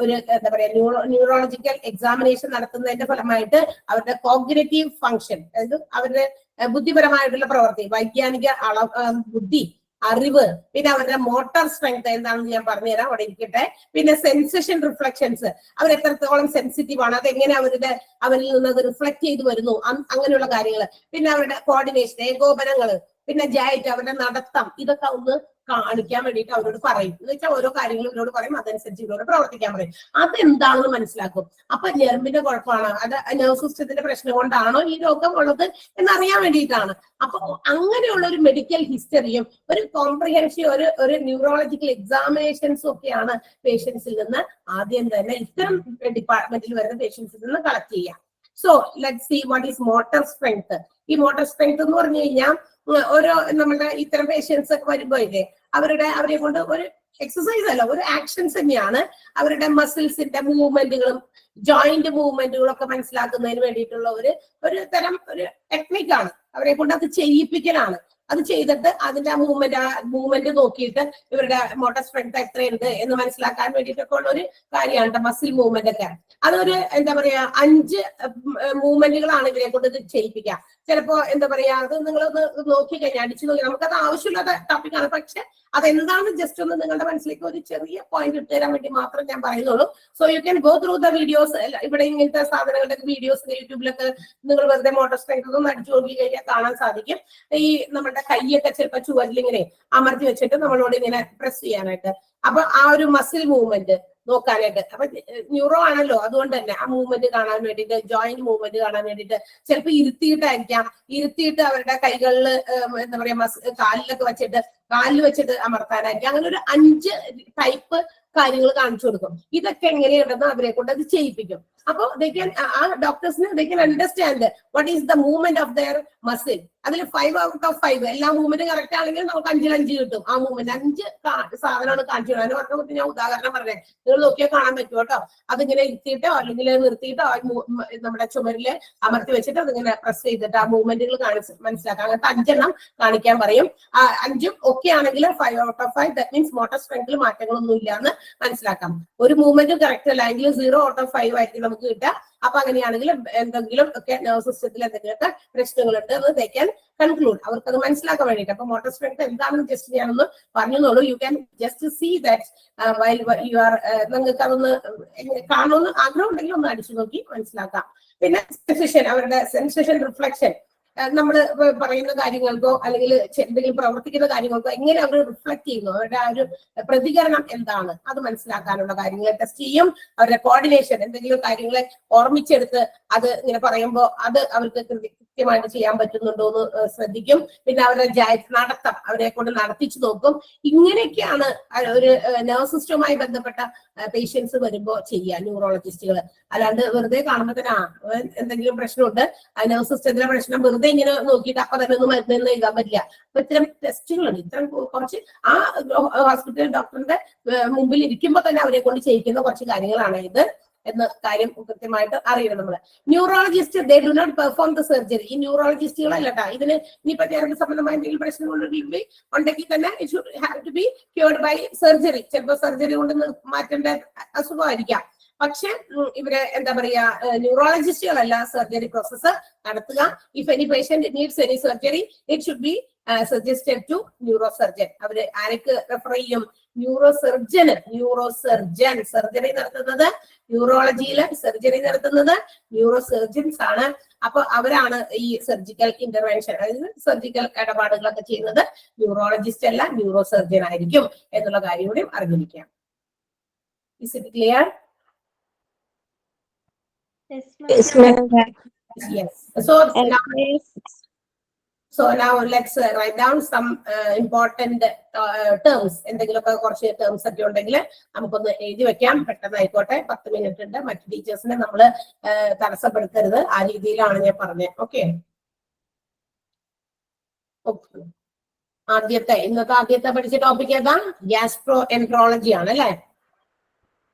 ഒരു എന്താ പറയാ ന്യൂറോളജിക്കൽ എക്സാമിനേഷൻ നടത്തുന്നതിന്റെ ഫലമായിട്ട് അവരുടെ കോഗ്നിറ്റീവ് ഫങ്ഷൻ, അതായത് അവരുടെ ബുദ്ധിപരമായിട്ടുള്ള പ്രവൃത്തി, വൈജ്ഞാനിക ബുദ്ധി, അറിവ്, പിന്നെ അവരുടെ മോട്ടോർ സ്ട്രെങ്ത് എന്താണെന്ന് ഞാൻ പറഞ്ഞുതരാം, അവിടെ ഇരിക്കട്ടെ. പിന്നെ സെൻസേഷൻ റിഫ്ലക്ഷൻസ്, അവർ എത്രത്തോളം സെൻസിറ്റീവ് ആണ്, അതെങ്ങനെ അവരിൽ നിന്ന് അത് റിഫ്ലക്ട് ചെയ്ത് വരുന്നു, അങ്ങനെയുള്ള കാര്യങ്ങൾ. പിന്നെ അവരുടെ കോർഡിനേഷൻ, ഏകോപനങ്ങള്, പിന്നെ ജായിട്ട് അവരുടെ നടത്തം, ഇതൊക്കെ ഒന്ന് കാണിക്കാൻ വേണ്ടിയിട്ട് അവരോട് പറയും. എന്ന് വെച്ചാൽ ഓരോ കാര്യങ്ങളും ഇവരോട് പറയും, അതനുസരിച്ച് ഇവരോട് പ്രവർത്തിക്കാൻ പറയും. അതെന്താണെന്ന് മനസ്സിലാക്കും. അപ്പൊ ഞരമ്പിന്റെ കുഴപ്പമാണ്, അത് നെർവ് സിസ്റ്റത്തിന്റെ പ്രശ്നം കൊണ്ടാണോ ഈ രോഗം ഉള്ളത് എന്നറിയാൻ വേണ്ടിയിട്ടാണ്. അപ്പൊ അങ്ങനെയുള്ള ഒരു മെഡിക്കൽ ഹിസ്റ്ററിയും ഒരു കോംപ്രിഹെൻസീവ് ഒരു ന്യൂറോളജിക്കൽ എക്സാമിനേഷൻസും ഒക്കെയാണ് പേഷ്യൻസിൽ നിന്ന് ആദ്യം തന്നെ ഇത്തരം ഡിപ്പാർട്ട്മെന്റിൽ വരുന്ന പേഷ്യൻസിൽ നിന്ന് കളക്ട് ചെയ്യാം. So let's see what is motor strength. ഈ മോട്ടോർ സ്ട്രെങ്ത് എന്ന് പറഞ്ഞു കഴിഞ്ഞാൽ ഓരോ നമ്മുടെ ഇത്തരം പേഷ്യൻസ് ഒക്കെ വരുമ്പോ ഇല്ലേ അവരെ കൊണ്ട് ഒരു എക്സസൈസ് അല്ല, ഒരു ആക്ഷൻസ് തന്നെയാണ്. അവരുടെ മസിൽസിന്റെ മൂവ്മെന്റുകളും ജോയിന്റ് മൂവ്മെന്റുകളും ഒക്കെ മനസ്സിലാക്കുന്നതിന് വേണ്ടിയിട്ടുള്ള ഒരു തരം ഒരു ടെക്നിക്കാണ്. അവരെ കൊണ്ട് അത് ചെയ്യിപ്പിക്കലാണ്. അത് ചെയ്തിട്ട് അതിന്റെ ആ മൂവ്മെന്റ് നോക്കിയിട്ട് ഇവരുടെ മോട്ടോർ സ്ട്രെങ്ത് എത്രയുണ്ട് എന്ന് മനസ്സിലാക്കാൻ വേണ്ടിയിട്ടൊക്കെ ഉള്ള ഒരു കാര്യമാണ് മസിൽ മൂവ്മെന്റ് ഒക്കെ. അതൊരു എന്താ പറയാ 5 മൂവ്മെന്റുകളാണ് ഇവരെ കൊണ്ട് ഇത് ചെയ്യിപ്പിക്കുക. ചിലപ്പോ എന്താ പറയാ അത് നിങ്ങളൊന്ന് നോക്കി കഴിഞ്ഞാൽ അടിച്ചു നോക്കി, നമുക്കത് ആവശ്യമില്ലാത്ത ടോപ്പിക്കാണ്, പക്ഷെ അതെന്താണെന്ന് ജസ്റ്റ് ഒന്ന് നിങ്ങളുടെ മനസ്സിലേക്ക് ഒരു ചെറിയ പോയിന്റ് ഇട്ട് തരാൻ വേണ്ടി മാത്രം ഞാൻ പറയുന്നുള്ളൂ. So you can go through the videos. ഇവിടെ ഇങ്ങനത്തെ സാധനങ്ങളുടെ വീഡിയോസ് യൂട്യൂബിലൊക്കെ നിങ്ങൾ വെറുതെ മോട്ടോർ സ്ട്രെങ്ത് ഒന്ന് അടിച്ചു നോക്കി കഴിഞ്ഞാൽ കാണാൻ സാധിക്കും. ഈ നമ്മുടെ കൈയൊക്കെ ചിലപ്പോൾ ചുവരിലിങ്ങനെ അമർത്തി വെച്ചിട്ട് നമ്മളോട് ഇങ്ങനെ പ്രസ് ചെയ്യാനായിട്ട്, അപ്പൊ ആ ഒരു മസിൽ മൂവ്മെന്റ് നോക്കാനായിട്ട്. അപ്പൊ ന്യൂറോ ആണല്ലോ, അതുകൊണ്ട് തന്നെ ആ മൂവ്മെന്റ് കാണാൻ വേണ്ടിയിട്ട്, ജോയിന്റ് മൂവ്മെന്റ് കാണാൻ വേണ്ടിയിട്ട് ചിലപ്പോൾ ഇരുത്തിയിട്ട് അവരുടെ കൈകളിൽ എന്താ പറയാ കാലിൽ വെച്ചിട്ട് അമർത്താനായിരിക്കും. അങ്ങനെ ഒരു 5 ടൈപ്പ് കാര്യങ്ങൾ കാണിച്ചു കൊടുക്കും. ഇതൊക്കെ എങ്ങനെയുണ്ടെന്ന് അവരെ കൊണ്ട് അത് ചെയ്യിപ്പിക്കും. അപ്പൊ ആ ഡോക്ടേഴ്സിന് they can understand what is the movement of their muscle. അതിൽ 5 out of 5 എല്ലാ മൂവ്മെന്റും കറക്റ്റ് ആണെങ്കിൽ നമുക്ക് 5 കിട്ടും. ആ മൂവ്മെന്റ് 5 സാധനമാണ് കാണിച്ചു തരാൻ പറഞ്ഞ ഞാൻ ഉദാഹരണം പറഞ്ഞേ, നിങ്ങൾ നോക്കിയാൽ കാണാൻ പറ്റും കേട്ടോ. അതിങ്ങനെ ഇരുത്തിയിട്ടോ അല്ലെങ്കിൽ നിർത്തിയിട്ടോ നമ്മുടെ ചുമരില് അമർത്തി വെച്ചിട്ട് അതിങ്ങനെ പ്രസ് ചെയ്തിട്ട് ആ മൂവ്മെന്റുകൾ മനസ്സിലാക്കാം. അങ്ങനത്തെ 5 കാണിക്കാൻ പറയും. 5 ഒക്കെ ആണെങ്കിൽ 5 out of 5 that means motor സ്ട്രെങ്ത്തിൽ മാറ്റങ്ങളൊന്നും ഇല്ലാന്ന് മനസ്സിലാക്കാം. ഒരു മൂവ്മെന്റും കറക്റ്റ് അല്ല എങ്കിൽ 0 out of 5 ആയിരിക്കും നമുക്ക് കിട്ടുക. അപ്പൊ അങ്ങനെയാണെങ്കിൽ എന്തെങ്കിലും ഒക്കെ നെർവ് സിസ്റ്റത്തിൽ എന്തെങ്കിലുമൊക്കെ പ്രശ്നങ്ങളുണ്ട് എന്ന് ദേ ക്യാൻ കൺക്ലൂഡ്. അവർക്ക് അത് മനസ്സിലാക്കാൻ വേണ്ടിയിട്ട്. അപ്പൊ മോട്ടോർ സ്ട്രെങ്ത് എന്താണെന്ന് ജസ്റ്റ് ഞാനൊന്ന് പറഞ്ഞോളൂ. You can just see that while you are. നിങ്ങൾക്ക് അതൊന്ന് കാണുമെന്ന് ആഗ്രഹം ഉണ്ടെങ്കിൽ ഒന്ന് അടിച്ചു നോക്കി മനസ്സിലാക്കാം. പിന്നെ സെൻസേഷൻ, അവരുടെ സെൻസേഷൻ റിഫ്ലക്ഷൻ, നമ്മൾ പറയുന്ന കാര്യങ്ങൾക്കോ അല്ലെങ്കിൽ എന്തെങ്കിലും പ്രവർത്തിക്കുന്ന കാര്യങ്ങൾക്കോ എങ്ങനെ അവർ റിഫ്ലക്ട് ചെയ്യുന്നു, അവരുടെ ആ ഒരു പ്രതികരണം എന്താണ്, അത് മനസ്സിലാക്കാനുള്ള കാര്യങ്ങൾ ടെസ്റ്റ് ചെയ്യും. അവരുടെ കോർഡിനേഷൻ, എന്തെങ്കിലും കാര്യങ്ങളെ ഓർമ്മിച്ചെടുത്ത് അത് ഇങ്ങനെ പറയുമ്പോൾ അത് അവർക്ക് കൃത്യമായിട്ട് ചെയ്യാൻ പറ്റുന്നുണ്ടോ എന്ന് ശ്രദ്ധിക്കും. പിന്നെ അവരുടെ നടത്തം അവരെ കൊണ്ട് നടത്തിച്ചു നോക്കും. ഇങ്ങനെയൊക്കെയാണ് ഒരു നെർവ് സിസ്റ്റവുമായി ബന്ധപ്പെട്ട പേഷ്യൻസ് വരുമ്പോൾ ചെയ്യുക ന്യൂറോളജിസ്റ്റുകൾ. അല്ലാണ്ട് വെറുതെ കാണുമ്പോൾ തന്നെ എന്തെങ്കിലും പ്രശ്നമുണ്ട്, നെർവ് സിസ്റ്റത്തിലെ പ്രശ്നം വെറുതെ ഇങ്ങനെ നോക്കിയിട്ട് അപ്പൊ തന്നെ ഒന്നും മരുന്ന് എഴുതാൻ പറ്റില്ല. അപ്പൊ ഇത്തരം ടെസ്റ്റുകളുണ്ട്. ഇത്തരം കുറച്ച് ആ ഹോസ്പിറ്റൽ ഡോക്ടറിന്റെ മുമ്പിൽ ഇരിക്കുമ്പോൾ തന്നെ അവരെ കൊണ്ട് ചെയ്യിക്കുന്ന കുറച്ച് കാര്യങ്ങളാണ് ഇത് എന്ന കാര്യം കൃത്യമായിട്ട് അറിയണം നമ്മള്. Neurologist they do not perform the surgery. ഈ ന്യൂറോളജിസ്റ്റുകളല്ലട്ടാ ഇതിന് ഇനിയിപ്പോ ഞരമ്പ് സംബന്ധമായ എന്തെങ്കിലും പ്രശ്നങ്ങളുണ്ടെങ്കിൽ തന്നെ it should have to be cured by surgery. ചിലപ്പോൾ സർജറി കൊണ്ട് മാറ്റേണ്ട അസുഖമായിരിക്കാം. പക്ഷെ ഇവര് എന്താ പറയാ ന്യൂറോളജിസ്റ്റുകളല്ല സർജറി പ്രോസസ്സ് നടത്തുക. If any patient needs any surgery it should be suggested to neurosurgeon. അവര് ആർക്ക് റെഫർ ചെയ്യും? Neurosurgeon. സർജറി നടത്തുന്നത് ന്യൂറോളജിയില്, സർജറി നടത്തുന്നത് ന്യൂറോ സർജൻസ് ആണ്. അപ്പൊ അവരാണ് ഈ സർജിക്കൽ ഇന്റർവെൻഷൻ, അതായത് സർജിക്കൽ ഇടപാടുകളൊക്കെ ചെയ്യുന്നത്. ന്യൂറോളജിസ്റ്റ് അല്ല, ന്യൂറോ സർജൻ ആയിരിക്കും എന്നുള്ള കാര്യം കൂടി അറിഞ്ഞിരിക്കാം. Is it clear? Yes, ma'am. Yes. So now let's write down some important terms. എന്തെങ്കിലുമൊക്കെ കുറച്ച് ടേംസ് ഒക്കെ ഉണ്ടെങ്കിൽ നമുക്കൊന്ന് എഴുതി വെക്കാം. പെട്ടെന്നായിക്കോട്ടെ, 10 മിനിറ്റ് ഉണ്ട്. മറ്റു ടീച്ചേഴ്സിനെ നമ്മൾ തടസ്സപ്പെടുത്തരുത്. ആ രീതിയിലാണ് ഞാൻ പറഞ്ഞത്. ഓക്കെ. ഇന്നത്തെ ആദ്യത്തെ പഠിച്ച ടോപ്പിക് ഏതാ? ഗ്യാസ്ട്രോ എൻട്രോളജി ആണ് അല്ലെ?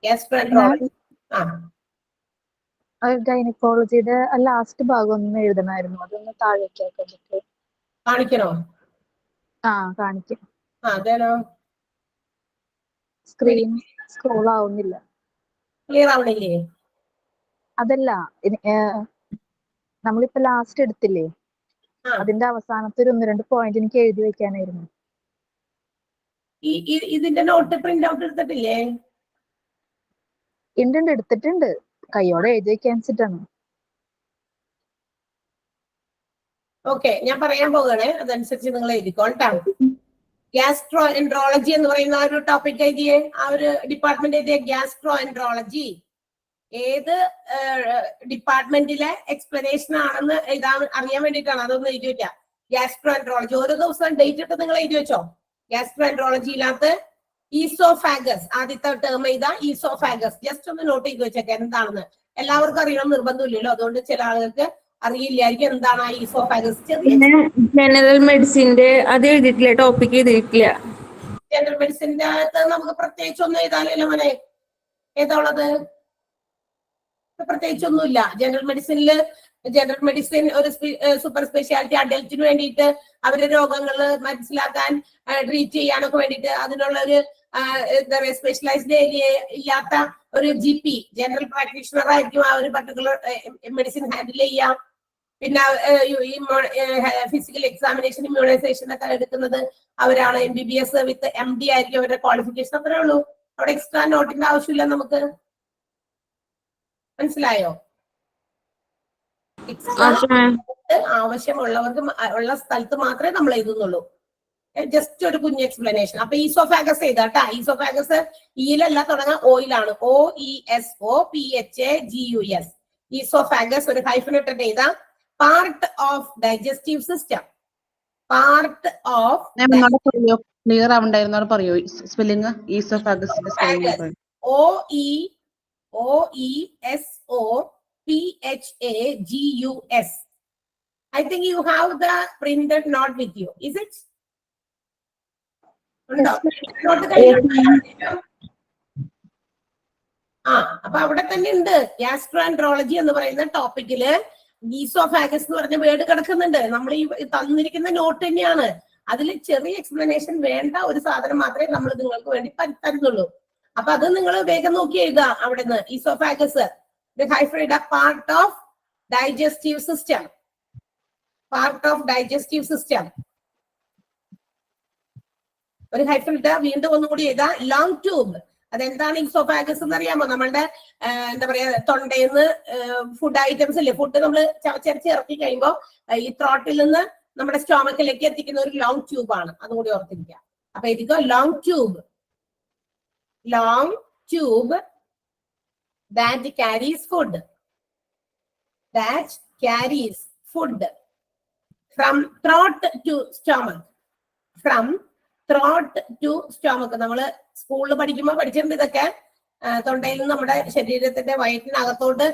Gastro enterology. ഗൈനക്കോളജിയുടെ ലാസ്റ്റ് ഭാഗം ഒന്ന് എഴുതണമായിരുന്നു. അതൊന്ന് താഴേക്ക് കാണിക്കണോ? കാണിക്കാം. അതേനോ? സ്ക്രീൻ സ്ക്രോൾ ആവുന്നില്ല. ക്ലിയർ ആവണില്ലേ? അതല്ല, നമ്മളിപ്പോ ലാസ്റ്റ് എടുത്തില്ലേ, അതിന്റെ അവസാനത്തെ ഒരു 1-2 പോയിന്റ് എനിക്ക് എഴുതി വെക്കാനായിരുന്നു. ഇതിന്റെ നോട്ട് പ്രിന്റ് ഔട്ട് എടുത്തിട്ടില്ലേ? ഉണ്ട്, എടുത്തിട്ടുണ്ട്. കയ്യോടെ എഴുതി വെക്കാൻ വെച്ചിട്ടാണ്. ഓക്കെ, ഞാൻ പറയാൻ പോവുകയാണ്. അതനുസരിച്ച് നിങ്ങൾ എഴുതിക്കോട്ടാ. ഗ്യാസ്ട്രോ എൻട്രോളജി എന്ന് പറയുന്ന ഒരു ടോപ്പിക് എഴുതിയേ, ആ ഒരു ഡിപ്പാർട്ട്മെന്റ് എഴുതിയ. ഗ്യാസ്ട്രോ എൻട്രോളജി ഏത് ഡിപ്പാർട്ട്മെന്റിലെ എക്സ്പ്ലനേഷൻ ആണെന്ന് അറിയാൻ വേണ്ടിയിട്ടാണ്. അതൊന്ന് എഴുതി വെക്കാം. ഗ്യാസ്ട്രോ എൻട്രോളജി ഓരോ ദിവസം ഡേറ്റ് ഇട്ട് നിങ്ങൾ എഴുതി വെച്ചോ. ഗ്യാസ്ട്രോ എൻട്രോളജിയിനകത്ത് ഈസോഫാഗസ്, ആദ്യത്തെ ടേം ചെയ്താ ഈസോഫാഗസ്. ജസ്റ്റ് ഒന്ന് നോട്ട് ചെയ്ത് വെച്ചേക്കാം എന്താണെന്ന്. എല്ലാവർക്കും അറിയണം നിർബന്ധമില്ലല്ലോ, അതുകൊണ്ട് ചില ആളുകൾക്ക് അറിയില്ലായിരിക്കും എന്താണ് ആ ഈസോഫാഗസ്. ജനറൽ മെഡിസിന്റെ അത് എഴുതിയിട്ടില്ല, ടോപ്പിക് എഴുതിയിട്ടില്ല. ജനറൽ മെഡിസിന്റെ അകത്ത് നമുക്ക് പ്രത്യേകിച്ച് ഒന്നും എഴുതാനല്ലോ മോനെ. ഏതാ ഉള്ളത്? പ്രത്യേകിച്ചൊന്നുമില്ല. ജനറൽ മെഡിസിൻ ഒരു സൂപ്പർ സ്പെഷ്യാലിറ്റി അഡൽറ്റിന് വേണ്ടിയിട്ട് അവരുടെ രോഗങ്ങൾ മനസ്സിലാക്കാൻ ട്രീറ്റ് ചെയ്യാനൊക്കെ വേണ്ടിയിട്ട് അതിനുള്ള ഒരു എന്താ പറയുക സ്പെഷ്യലൈസ്ഡ് ഏരിയ ഇല്ലാത്ത ഒരു GP ജനറൽ പ്രാക്ടീഷണർ ആയിരിക്കും ആ ഒരു പർട്ടിക്കുലർ മെഡിസിൻ ഹാൻഡിൽ ചെയ്യാം. പിന്നെ ഈ ഫിസിക്കൽ എക്സാമിനേഷൻ, ഇമ്മ്യൂണൈസേഷൻ ഒക്കെ എടുക്കുന്നത് അവരാണ്. MBBS വിത്ത് MD ആയിരിക്കും അവരുടെ ക്വാളിഫിക്കേഷൻ. അത്രേ ഉള്ളൂ. അവിടെ എക്സ്ട്രാ നോട്ടിന്റെ ആവശ്യമില്ല നമുക്ക്. മനസ്സിലായോ? ആവശ്യമുള്ളവർക്ക് ഉള്ള സ്ഥലത്ത് മാത്രമേ നമ്മൾ എഴുതുന്നുള്ളൂ. ജസ്റ്റ് ഒരു കുഞ്ഞ് എക്സ്പ്ലനേഷൻ. അപ്പൊ ഈസോഫാഗസ് എഴുതാട്ടാ. ഈസോഫാഗസ് ഈലല്ല തുടങ്ങാൻ, ഓയിലാണ്. OESOPHAGUS. ഈസോഫാഗസ് ഒരു ഹൈഫൻ ഇട്ടിട്ട് എഴുതാം. Part of digestive system. Part of clear ആവണ്ടായിരുന്നു. പറയോ സ്പെല്ലിംഗ്? ഈസോഫാഗസിന്റെ spelling OESOPHAGUS. I think you have the printed note with you. Is it? അപ്പൊ അവിടെ തന്നെ ഉണ്ട്. ഗ്യാസ്ട്രോഎൻട്രോളജി എന്ന് പറയുന്ന ടോപ്പിക്കില് ഈസോഫാഗസ് എന്ന് പറഞ്ഞ വേർഡ് കിടക്കുന്നുണ്ട്. നമ്മൾ ഈ തന്നിരിക്കുന്ന നോട്ട് തന്നെയാണ്. അതിൽ ചെറിയ എക്സ്പ്ലനേഷൻ വേണ്ട ഒരു സാധനം മാത്രമേ നമ്മൾ നിങ്ങൾക്ക് വേണ്ടി തരുന്നുള്ളൂ. അപ്പൊ അത് നിങ്ങൾ വേഗം നോക്കി എഴുതുക. അവിടെ നിന്ന് oesophagus part of digestive system. Part of digestive system ഒരു ഹൈഫൻ ഇട്ട. വീണ്ടും ഒന്നുകൂടി എഴുതാ. Long tube. അതെന്താണ് ഈസോഫാഗസ് എന്ന് അറിയാമോ? നമ്മളുടെ എന്താ പറയാ തൊണ്ടയിന്ന് ഫുഡ് ഐറ്റംസ് ഇല്ലേ, ഫുഡ് നമ്മൾ ചവച്ചരച്ച് ഇറക്കി കഴിയുമ്പോൾ ഈ ത്രോട്ടിൽ നിന്ന് നമ്മുടെ സ്റ്റോമക്കിലേക്ക് എത്തിക്കുന്ന ഒരു ലോങ് ട്യൂബ് ആണ്. അതുകൂടി ഓർത്തിരിക്കുക. അപ്പൊ എഴുതിക്കോ long tube. Long tube that carries food. That carries food from throat to stomach. From throat to stomach. നമ്മള് സ്കൂളിൽ പഠിക്കുമ്പോൾ പഠിച്ചിട്ടുണ്ട് ഇതൊക്കെ. തൊണ്ടയിൽ നിന്ന് നമ്മുടെ ശരീരത്തിന്റെ വയറ്റിനകത്തോട്ട്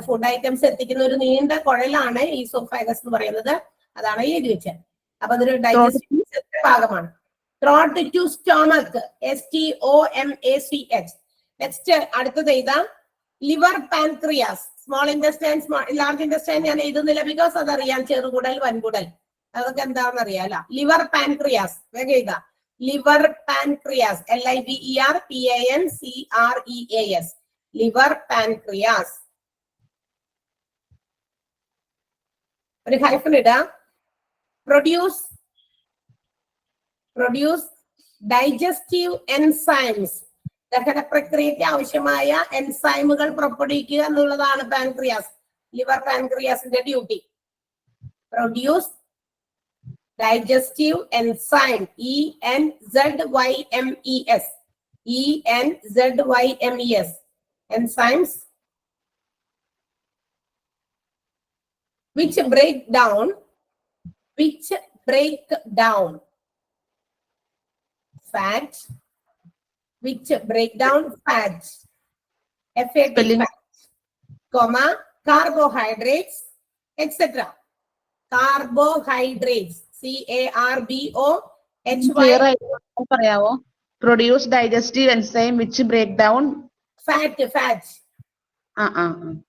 ഫുഡ് ഐറ്റംസ് എത്തിക്കുന്ന ഒരു നീണ്ട കുഴലാണ് ഈസോഫാഗസ് എന്ന് പറയുന്നത്. അതാണ് എഴുതി വെച്ചത്. അപ്പൊ അതൊരു ഡൈജസ്റ്റീവ് ഭാഗമാണ്. Throat to stomach. STOMACH. Next അടുത്തത് എഴുതാം. Liver, pancreas. Small intestine, large intestine ഞാൻ എഴുതുന്നില്ല, ബിക്കോസ് അതറിയാം. ചെറുകുടൽ, വൻകുടൽ, അതൊക്കെ എന്താണെന്ന് അറിയാലോ. ലിവർ, പാൻക്രിയാസ് വേഗം എഴുതാം. Liver, pancreas. LIVER PANCREAS. Liver pancreas. ഒരു ഹൈഫൻ ഇടാം. പ്രൊഡ്യൂസ് ഡൈജസ്റ്റീവ് എൻസൈംസ്, ദഹന പ്രക്രിയയ്ക്ക് ആവശ്യമായ എൻസൈമുകൾ പുറപ്പെടുവിക്കുക എന്നുള്ളതാണ് പാൻക്രിയാസ്, ലിവർ പാൻക്രിയാസിന്റെ duty. Produce digestive enzyme, ENZYMES, enzymes which break down fat, FAT, Spelling. comma, carbohydrates, etc. Carbohydrates, CARBOHY, clear ആയിട്ട് പറയാവോ? Produce digestive enzyme which break down fat,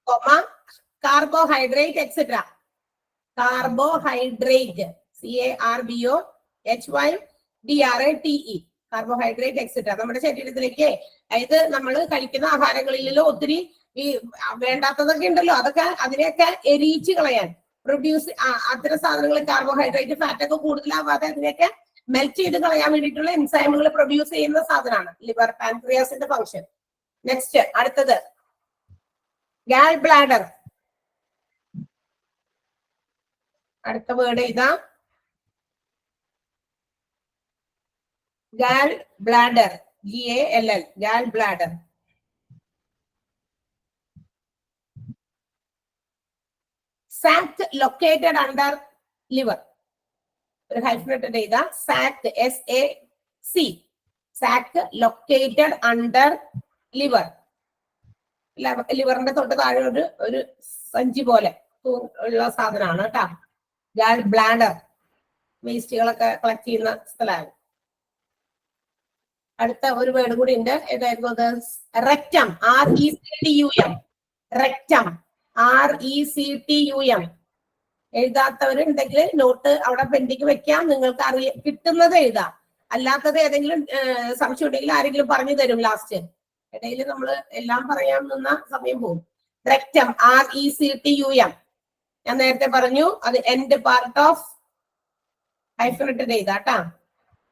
comma, carbohydrate, etc. Carbohydrate, CARBOHYDRATE, carbohydrate etcetera. നമ്മുടെ ശരീരത്തിലേക്ക്, അതായത് നമ്മൾ കഴിക്കുന്ന ആഹാരങ്ങളിലോ ഒത്തിരി ഈ വേണ്ടാത്തതൊക്കെ ഉണ്ടല്ലോ, അതൊക്കെ അതിനെയൊക്കെ എരിയിച്ച് കളയാൻ പ്രൊഡ്യൂസ്, അത്തരം സാധനങ്ങൾ കാർബോഹൈഡ്രേറ്റ്, ഫാറ്റ് ഒക്കെ കൂടുതലാവാതെ അതിനെയൊക്കെ മെൽറ്റ് ചെയ്ത് കളയാൻ വേണ്ടിയിട്ടുള്ള എൻസൈമുകൾ പ്രൊഡ്യൂസ് ചെയ്യുന്ന സാധനമാണ് ലിവർ പാൻക്രിയാസിന്റെ ഫംഗ്ഷൻ. നെക്സ്റ്റ്, അടുത്തത് ഗാൾ ബ്ലാഡർ. അടുത്ത വേർഡ് ഇതാ, gall bladder, GALL, gall bladder. sac located under liver. ഒരു ഹൈഫനേറ്റഡ് എഴുതാ, sac, SAC, sac located under liver. ലിവറിന്റെ തൊട്ട് താഴെ ഒരു സഞ്ചി പോലെ ഉള്ള സാധനമാണ് കേട്ടാ ഗാൾ ബ്ലാഡർ. വേസ്റ്റുകളൊക്കെ കളക്ട് ചെയ്യുന്ന സ്ഥലമാണ്. അടുത്ത ഒരു വേർഡ് കൂടി ഉണ്ട്, ഏതായിരുന്നു അത്? Rectum, RECTUM, rectum, RECTUM. എഴുതാത്തവരുണ്ടെങ്കിൽ നോട്ട് അവിടെ പെൻഡിങ് വെക്കാം, നിങ്ങൾക്ക് കിട്ടുന്നത് എഴുതാം, അല്ലാത്തത് ഏതെങ്കിലും സംശയം ഉണ്ടെങ്കിൽ ആരെങ്കിലും പറഞ്ഞു തരും ലാസ്റ്റ്. ഇടയിൽ നമ്മൾ എല്ലാം പറയാൻ നിന്ന സമയം പോകും. റെക്ടം, RECTUM, ഞാൻ നേരത്തെ പറഞ്ഞു, അത് എൻഡ് പാർട്ട് ഓഫ്, ഹൈഫനേറ്റഡ് എഴുതാട്ടാ,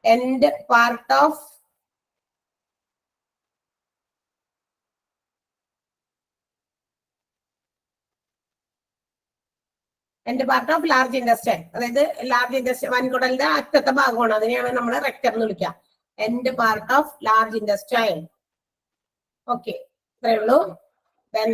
end part of large intestine. അതായത് ലാർജ് ഇൻഡസ്റ്റൈൻ വൻകുടലിന്റെ അറ്റത്തെ ഭാഗമാണ്, അതിനെയാണ് നമ്മൾ റെക്ടം എന്ന് വിളിക്കുക. End part of large intestine. Okay, ഇത്രയേ ഉള്ളൂ. ദെൻ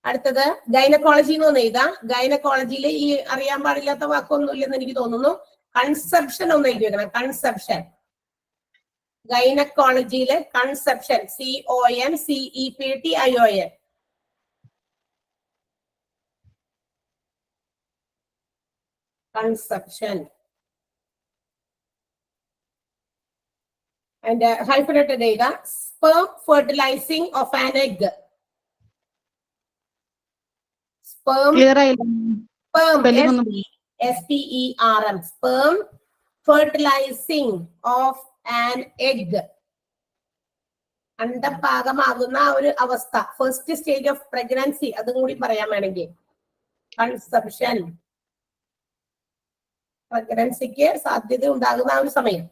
അടുത്തത് ഗൈനക്കോളജി എന്ന് ഒന്ന് എഴുതാം. ഗൈനക്കോളജിയിൽ ഈ അറിയാൻ പാടില്ലാത്ത വാക്കൊന്നും ഇല്ലെന്ന് എനിക്ക് തോന്നുന്നു. കൺസെപ്ഷൻ ഒന്ന് എഴുതി വെക്കണം. കൺസെപ്ഷൻ, ഗൈനക്കോളജിയിലെ conception, CONCEPTION. Conception. and hyphenated data, sperm fertilizing of an egg. Sperm, clear ആയില്ല. sperm, Spelling ഒന്നും SPERM, sperm fertilizing of an egg. അണ്ടപാകമാകുന്ന ഒരു അവസ്ഥ, ഫസ്റ്റ് സ്റ്റേജ് ഓഫ് പ്രഗ്നൻസി, അതും കൂടി പറയാൻ വേണമെങ്കിൽ. കൺസെപ്ഷൻ, പ്രഗ്നൻസിക്ക് സാധ്യത ഉണ്ടാകുന്ന ആ ഒരു സമയം.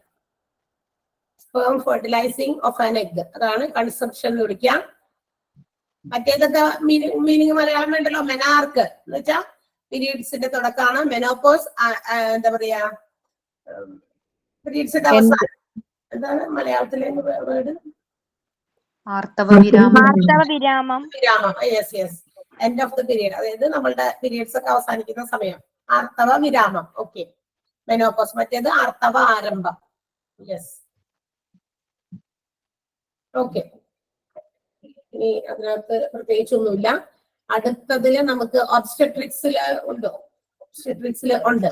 sperm fertilizing of an egg, അതാണ് കൺസെപ്ഷൻ എന്ന് വിളിക്കാം. മറ്റേതൊക്കെ മീനിങ് മലയാളം വേണ്ടല്ലോ. മെനാർക്ക് എന്ന് വെച്ചാൽ പീരീഡ്സിന്റെ തുടക്കമാണ്. മെനോപോസ് എന്താ പറയാ, പീരീഡ്സിന്റെ അവസാനം. എന്താണ് മലയാളത്തിലെ വേർഡ്? വിരാമം. Yes yes, end of the period, അതായത് നമ്മളുടെ പീരീഡ്സ് ഒക്കെ അവസാനിക്കുന്ന സമയം. ആർത്തവ വിരാമം. Okay, menopause. മറ്റേത് ആർത്തവ ആരംഭം. Yes, okay. ഇനി അതിനകത്ത് പ്രത്യേകിച്ചൊന്നുമില്ല. അടുത്തതില് നമുക്ക് ഒബ്സ്റ്റട്രിക്സില് ഉണ്ടോ? ഒബ്സ്റ്റട്രിക്സില് ഉണ്ട്.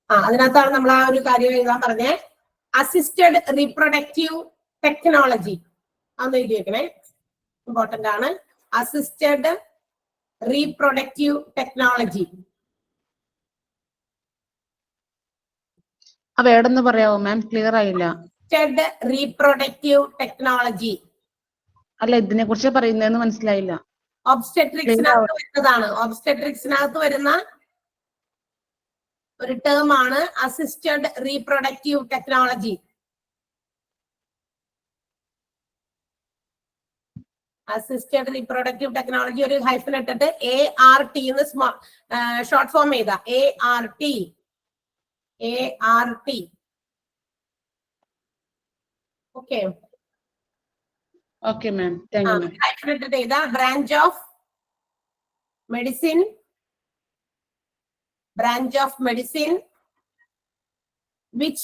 അതിനകത്താണ് നമ്മൾ ആ ഒരു കാര്യം എഴുതാൻ പറഞ്ഞേ. അസിസ്റ്റഡ് റീപ്രൊഡക്റ്റീവ് ടെക്നോളജി, അതൊന്ന് എഴുതി വെക്കണേ, ഇമ്പോർട്ടന്റ് ആണ്. Assisted reproductive technology. ആ വേർഡൊന്ന് പറയാവോ മാം? ക്ലിയർ ആയില്ല. Reproductive technology. അല്ല, ഇതിനെ കുറിച്ച് പറയുന്നതെന്ന് മനസ്സിലായില്ല. ഒബ്സ്റ്റെട്രിക്സിനകത്ത് വരുന്നതാണ്. ഒബ്സ്റ്റെട്രിക്സിനകത്ത് വരുന്ന ഒരു ടേം ആണ് assisted reproductive technology. Assisted reproductive technology ഒരു ഹൈഫൻ ഇട്ടിട്ട് ART എന്ന് ഷോർട്ട് ഫോം ചെയ്ത ART. Okay okay ma'am, thank you ma'am. Hyphen ഇട്ടിട്ട് ചെയ്ത branch of medicine which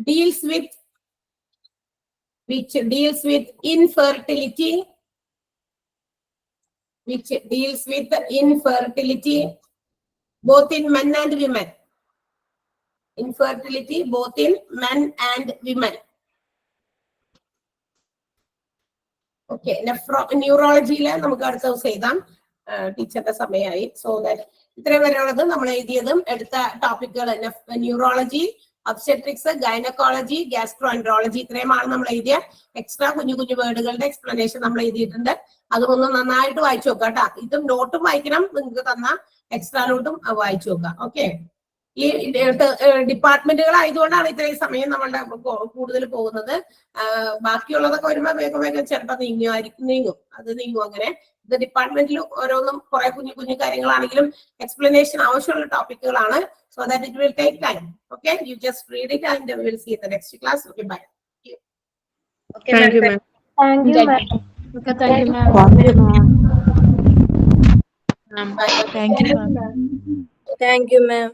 deals with infertility, both in men and women. Infertility both in men and women. Okay, ന്യൂറോളജിയില് നമുക്ക് അടുത്ത ദിവസം എഴുതാം. ടീച്ചറുടെ സമയമായി. സോ ദാറ്റ് ഇത്രയും വരെയുള്ളത് നമ്മൾ എഴുതിയതും എടുത്ത ടോപ്പിക്കുകൾ ന്യൂറോളജി, ഒബ്സ്റ്റെട്രിക്സ്, ഗൈനക്കോളജി, ഗ്യാസ്ട്രോഎൻട്രോളജി, ഇത്രയുമാണ് നമ്മൾ എഴുതിയ. എക്സ്ട്രാ കുഞ്ഞു കുഞ്ഞു വേർഡുകളുടെ എക്സ്പ്ലനേഷൻ നമ്മൾ എഴുതിയിട്ടുണ്ട്. അതൊന്ന് നന്നായിട്ട് വായിച്ചു നോക്കാം കേട്ടോ. ഇതും നോട്ടും വായിക്കണം, നിങ്ങൾക്ക് തന്ന എക്സ്ട്രാ നോട്ടും വായിച്ചു നോക്കാം. ഓക്കെ, ഈ ഡിപ്പാർട്ട്മെന്റുകൾ ആയതുകൊണ്ടാണ് ഇത്രയും സമയം നമ്മളുടെ കൂടുതൽ പോകുന്നത്. ബാക്കിയുള്ളതൊക്കെ വരുമ്പോ വേഗം ചിലപ്പോൾ നീങ്ങും. അത് നീങ്ങും. അങ്ങനെ ഇത് ഡിപ്പാർട്ട്മെന്റിൽ ഓരോന്നും കുറെ കുഞ്ഞു കുഞ്ഞു കാര്യങ്ങളാണെങ്കിലും എക്സ്പ്ലനേഷൻ ആവശ്യമുള്ള ടോപ്പിക്കുകളാണ്. So that it will take time. Okay, you just read it and will see the next class. Okay, bye. Thank you, ma'am. Thank you, ma'am. Okay, thank you ma'am. Thank you, ma'am. Thank you, ma'am.